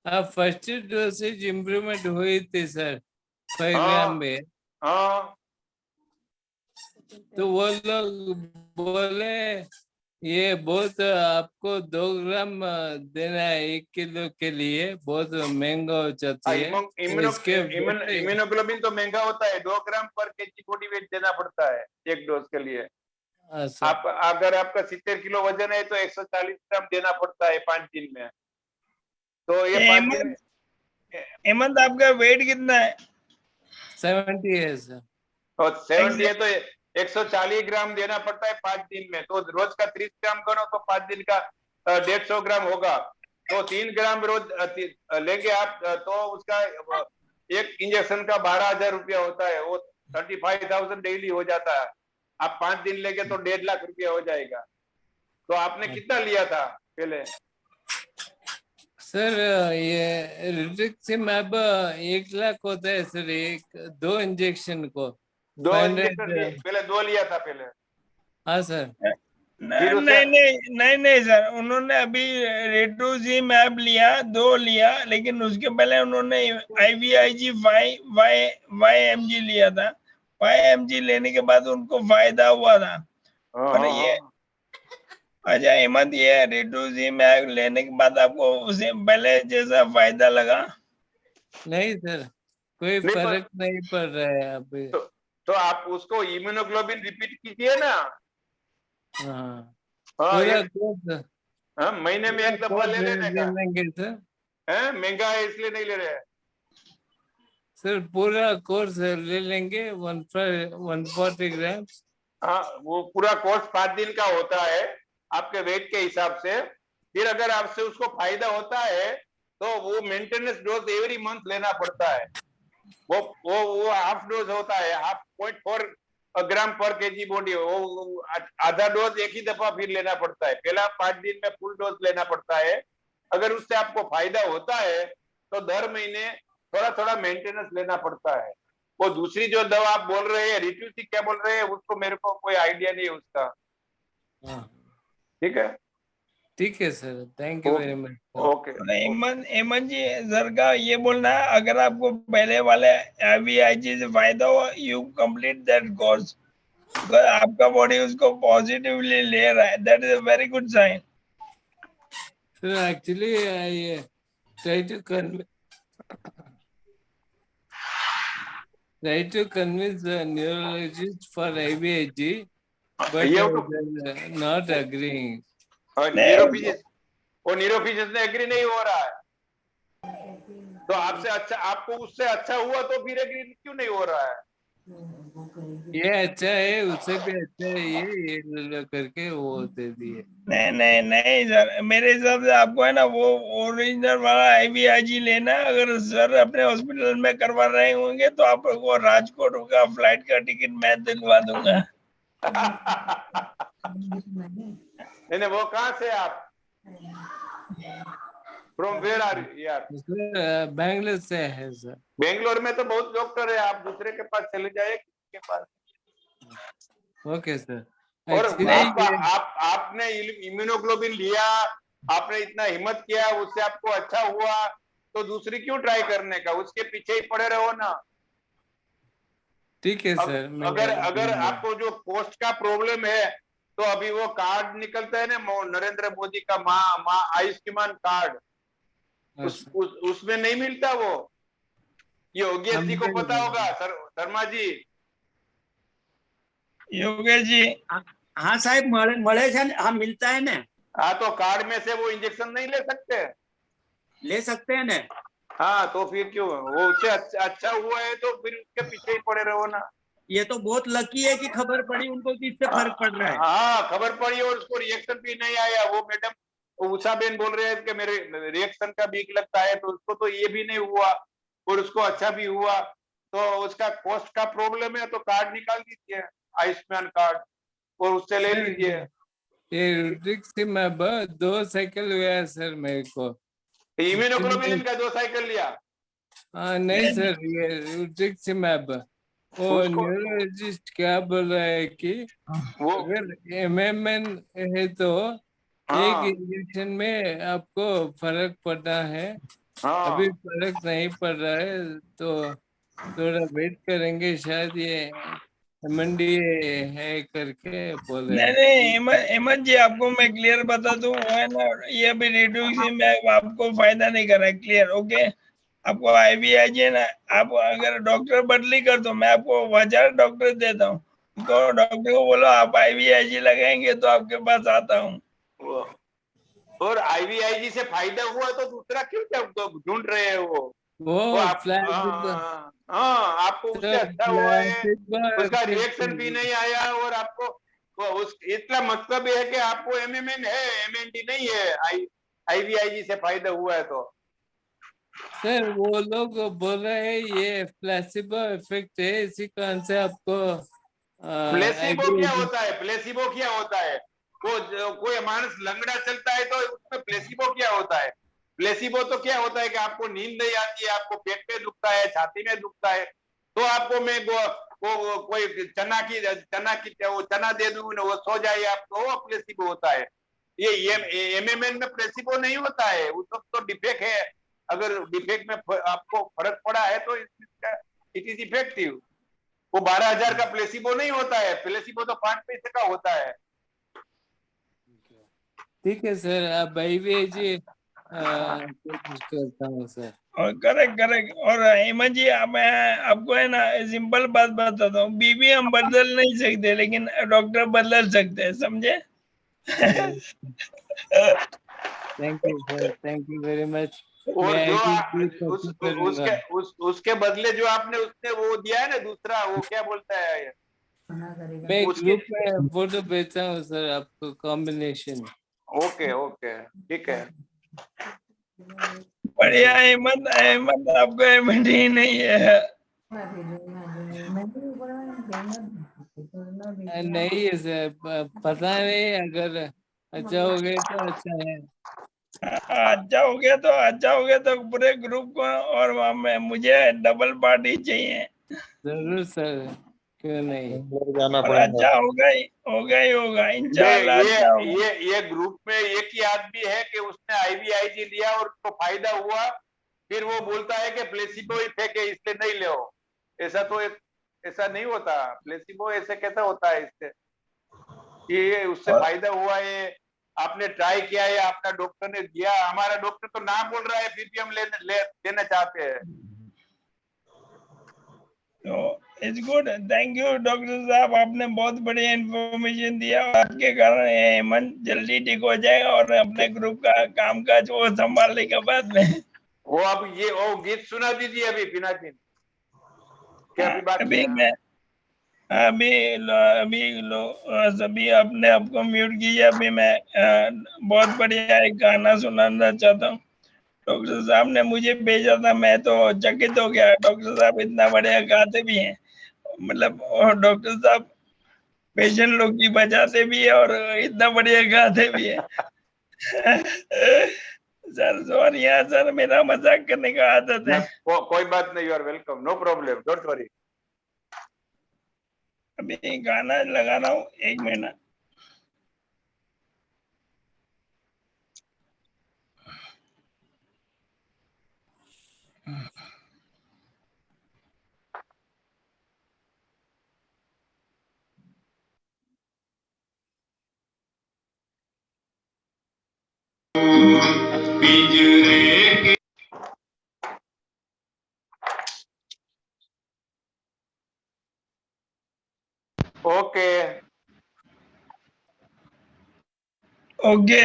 आप फर्स्ट डोसेज इम्प्रूवमेंट हुई थी सर 5 ग्राम हाँ में। हाँ, तो वो लोग बोले ये बहुत आपको 2 ग्राम देना है 1 किलो के लिए, बहुत महंगा हो जाती है। इसके इम्यूनोग्लोबिन तो महंगा होता है, 2 ग्राम पर केजी बॉडी वेट देना पड़ता है एक डोज के लिए। अच्छा, आप अगर आपका 70 किलो वजन है तो 140 ग्राम देना पड़ता है 5 दिन में। तो ये 5 दिन में हेमंत, आपका वेट कितना है? 70 है सर। और 70 है तो 140 ग्राम देना पड़ता है 5 दिन में। तो रोज का 30 ग्राम करो तो 5 दिन का 150 ग्राम होगा। तो 3 ग्राम रोज लेंगे आप तो उसका एक इंजेक्शन का 12,000 रुपया होता है, वो 35,000 डेली हो जाता है। आप 5 दिन लेंगे तो 1.5 लाख रुपया हो जाएगा। तो आपने कितना लिया था पहले? सर ये रिट्रिक्सिमैब 1 लाख होता है सर, 2 इंजेक्शन को 2 500। इंजेक्शन पहले 2 लिया था पहले? हाँ सर। फिर उससे नहीं सर, उन्होंने अभी रेट्रोजिमैब लिया, 2 लिया, लेकिन उसके पहले उन्होंने IVIG YMG लिया था। YMG लेने के बाद उनको फायदा हुआ था। और ये अच्छा हेमंत, ये रेट्रोजिमैब लेने के बाद आपको उसे पहले जैसा फायदा लगा? नहीं सर, कोई नहीं, फर्क नहीं पड़ रहा है अभी। तो आप उसको इम्यूनोग्लोबिन रिपीट कीजिए ना। हाँ, हाँ, पूरा कोर्स महीने में एक दफा ले लेने का लेंगे सर। है। महंगा है इसलिए नहीं ले रहे हैं। सर पूरा कोर्स ले लेंगे 140 ग्राम। हाँ, वो पूरा कोर्स 5 दिन का होता है आपके वेट के हिसाब से। फिर अगर आपसे उसको फायदा होता है तो वो मेंटेनेंस डोज एवरी मंथ लेना पड़ता है। वो हाफ डोज होता है, 0.4 ग्राम पर केजी बॉडी। वो आधा डोज एक ही दफा फिर लेना पड़ता है। पहला 5 दिन में फुल डोज लेना पड़ता है। अगर उससे आपको फायदा होता है तो दर महीने थोड़ा थोड़ा मेंटेनेंस लेना पड़ता है। वो दूसरी जो दवा आप बोल रहे हैं, रिट्यूसी क्या बोल रहे हैं, उसको मेरे को कोई आइडिया नहीं है उसका। ठीक है, ठीक है sir, thank you very much. Okay. Hemant ji, sir का ये बोलना है, अगर आपको पहले वाले IVIG से फायदा हो, यू कंप्लीट दैट कोर्स। आपका बॉडी उसको पॉजिटिवली ले रहा है, that is a very good sign. Sir actually I try to convince the neurologist for IVIG, but they're not agreeing. न्यूरोफिजिस्ट ने एग्री नहीं हो रहा है। तो आपसे अच्छा, आपको उससे अच्छा हुआ तो फिर एग्री क्यों नहीं हो रहा है? ये अच्छा है, उससे भी अच्छा है, ये करके वो दे दिए। नहीं सर, मेरे हिसाब से आपको है ना वो ओरिजिनल वाला IVIG लेना है। अगर सर अपने हॉस्पिटल में करवा रहे होंगे तो आपको राजकोट का फ्लाइट का टिकट मैं दिलवा दूंगा। नहीं, वो कहाँ से आप? फ्रॉम वेयर आर यू यार? सर बैंगलोर से है सर। बेंगलोर में तो बहुत डॉक्टर है, आप दूसरे के पास चले जाए, के पास। Okay sir. और एक्चुअली आपने इम्यूनोग्लोबिन लिया, आपने इतना हिम्मत किया, उससे आपको अच्छा हुआ, तो दूसरी क्यों ट्राई करने का? उसके पीछे ही पड़े रहो ना। ठीक है सर। अगर आपको जो पोस्ट का प्रॉब्लम है, तो अभी वो कार्ड निकलता है ना नरेंद्र मोदी का माँ आयुष्मान कार्ड, उसमें नहीं मिलता वो। योगेश जी को पता होगा, शर्मा जी। योगेश जी हाँ साहब, મળે છે ને, हाँ मिलता है ना। हाँ, तो कार्ड में से वो इंजेक्शन नहीं ले सकते? ले सकते हैं ना। हाँ, तो फिर क्यों? वो उससे अच्छा हुआ है तो फिर उसके पीछे ही पड़े रहो ना। ये तो बहुत लकी है कि खबर पड़ी उनको कि इससे फर्क पड़ रहा है। हाँ, खबर पड़ी और उसको रिएक्शन भी नहीं आया। वो मैडम उषा बेन बोल रहे हैं कि मेरे रिएक्शन का बीक लगता है, तो उसको तो ये भी नहीं हुआ और उसको अच्छा भी हुआ। तो उसका कॉस्ट का प्रॉब्लम है, तो कार्ड निकाल दीजिए, आयुष्मान कार्ड, और उससे ले लीजिए। ये रुट्रिक्सिमैब 2 साइकिल हुआ है सर मेरे को। इम्यूनोग्लोबुलिन का 2 साइकिल लिया? नहीं सर, ये रुट्रिक्सिमैब वो न्यूरोलॉजिस्ट क्या बोल रहा है कि अगर एमएमएन है तो एक इंजेक्शन में आपको फर्क पड़ना है। अभी फर्क नहीं पड़ रहा है तो थोड़ा वेट करेंगे, शायद ये एमएनडीए है करके बोल रहे हैं। नहीं, हेमंत जी आपको मैं क्लियर बता दूं, है ना, ये अभी रिड्यूसिमैब आपको फायदा नहीं कर रहा है। क्लियर? ओके, आपको आईवीआईजी है ना, आप अगर डॉक्टर बदली कर दो, मैं आपको 1000 डॉक्टर देता हूँ, तो डॉक्टर को बोलो आप आईवीआईजी लगाएंगे तो आपके पास आता हूँ। और आईवीआईजी से फायदा हुआ तो दूसरा क्यों ढूंढ रहे हैं? वो आपको उससे अच्छा हुआ है, उसका रिएक्शन भी नहीं आया, और आपको इतना मतलब है कि आपको एमएमएन है, एमएनडी नहीं है। आईवीआईजी से फायदा हुआ है तो सर वो लोग बोल रहे हैं ये प्लेसिबो इफेक्ट है, इसी कारण से आपको प्लेसिबो क्या होता है? प्लेसिबो क्या होता है? कोई मानस लंगड़ा चलता है तो उसमें प्लेसिबो क्या होता है? प्लेसिबो तो क्या होता है कि आपको नींद नहीं आती है, आपको पेट में दुखता है, छाती में दुखता है, तो आपको मैं कोई चना दे दूं ना, वो सो जाए आपको, वो प्लेसिबो होता है। ये एमएमएन में प्लेसिबो नहीं होता है, उस वक्त तो डिफेक्ट है। अगर डिफेक्ट में आपको फर्क पड़ा है तो इट इज इफेक्टिव। वो 12,000 का प्लेसिबो नहीं होता है, प्लेसिबो तो 5 पैसे का होता है। ठीक है सर, अब आईवीआईजी कोशिश करता हूँ सर। और करेक्ट। और हेमंत जी मैं आपको है ना सिंपल बात बताता हूँ, बीबी हम बदल नहीं सकते, लेकिन डॉक्टर बदल सकते हैं, समझे? Thank you sir, thank you very much. और जो उसके बदले जो आपने उसने वो दिया है ना दूसरा, वो क्या बोलता है? मैं ग्रुप में फोटो भेजता हूँ सर आपको, कॉम्बिनेशन। ओके, ठीक है, बढ़िया। हेमंत आपको एमएनडी नहीं है? नहीं है सर, पता नहीं, अगर अच्छा हो गया तो अच्छा है। अच्छा हो गया तो पूरे ग्रुप को और मुझे डबल पार्टी चाहिए। जरूर सर, क्यों नहीं। जाना और पड़ेगा। अच्छा होगा इंशाल्लाह। अच्छा होगा। ये ग्रुप में एक ही आदमी है कि उसने आईवीआईजी लिया और उसको फायदा हुआ, फिर वो बोलता है कि प्लेसिबो इफेक्ट है इसलिए नहीं लो। ऐसा नहीं होता। प्लेसिबो ऐसे कैसा होता है? इससे ये उससे फायदा हुआ है, आपने ट्राई किया है, आपका डॉक्टर ने दिया। हमारा डॉक्टर तो ना बोल रहा है, फिर भी हम लेना चाहते हैं। तो it's good, thank you doctor साहब, आपने बहुत बढ़िया इंफॉर्मेशन दिया। आपके कारण हेमंत जल्दी ठीक हो जाएगा और अपने ग्रुप का कामकाज वो संभाल लेगा बाद में। वो अब ये गीत सुना दीजिए अभी बिना दिन क्या सभी अपने आपको म्यूट कीजिए। अभी मैं बहुत बढ़िया एक गाना सुनाना चाहता हूँ। डॉक्टर साहब ने मुझे भेजा था, मैं तो चकित हो गया। डॉक्टर साहब इतना बढ़िया गाते भी हैं, मतलब डॉक्टर साहब पेशेंट लोग की बजाते भी है और इतना बढ़िया गाते भी है। सर सॉरी यार सर, मेरा मजाक करने का आदत है। कोई बात नहीं, you are welcome, no problem, don't worry. अभी गाना लगा रहा हूँ, 1 महीना। Okay okay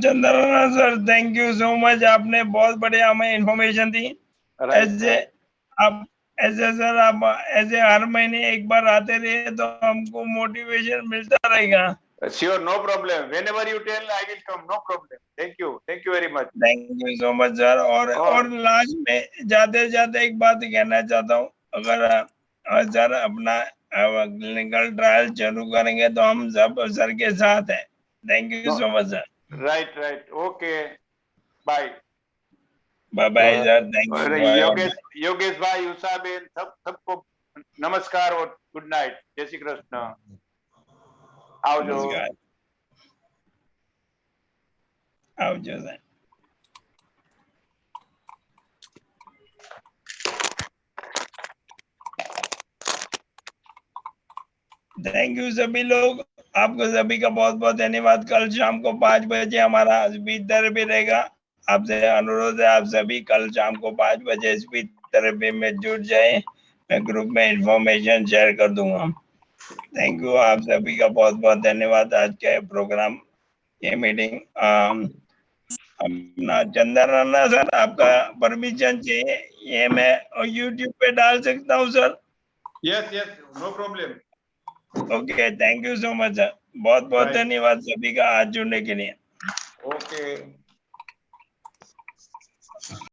Chandrana sir, thank you so much, आपने बहुत बढ़िया हमें इंफॉर्मेशन दी। ऐसे आप ऐसे सर आप ऐसे हर महीने एक बार आते रहे तो हमको मोटिवेशन मिलता रहेगा। Sure, no problem, whenever you tell I will come, no problem. Thank you very much. Thank you so much sir. और लास्ट में जाते जाते एक बात कहना चाहता हूँ, अगर सर अपना क्लिनिकल ट्रायल चालू करेंगे तो हम सब सर के साथ हैं। Thank you so much sir. Right, okay, bye bye bye sir, thank you. Yogesh भाई, उषा बेन, सबको नमस्कार और गुड नाइट, जय श्री कृष्ण, आवजो। आवजो सर। थैंक यू सभी लोग, आपको सभी का बहुत बहुत धन्यवाद। कल शाम को 5 बजे हमारा स्पीच थेरेपी रहेगा। आपसे अनुरोध है, आप सभी कल शाम को 5 बजे स्पीच थेरेपी में जुड़ जाए। मैं ग्रुप में इंफॉर्मेशन शेयर कर दूंगा। थैंक यू, आप सभी का बहुत बहुत धन्यवाद। आज के प्रोग्राम, ये मीटिंग अपना चंद्रना सर, आपका परमिशन चाहिए, ये मैं यूट्यूब पे डाल सकता हूँ sir? Yes, no problem. Okay, thank you so much sir, बहुत बहुत धन्यवाद सभी का आज जुड़ने के लिए। ओके।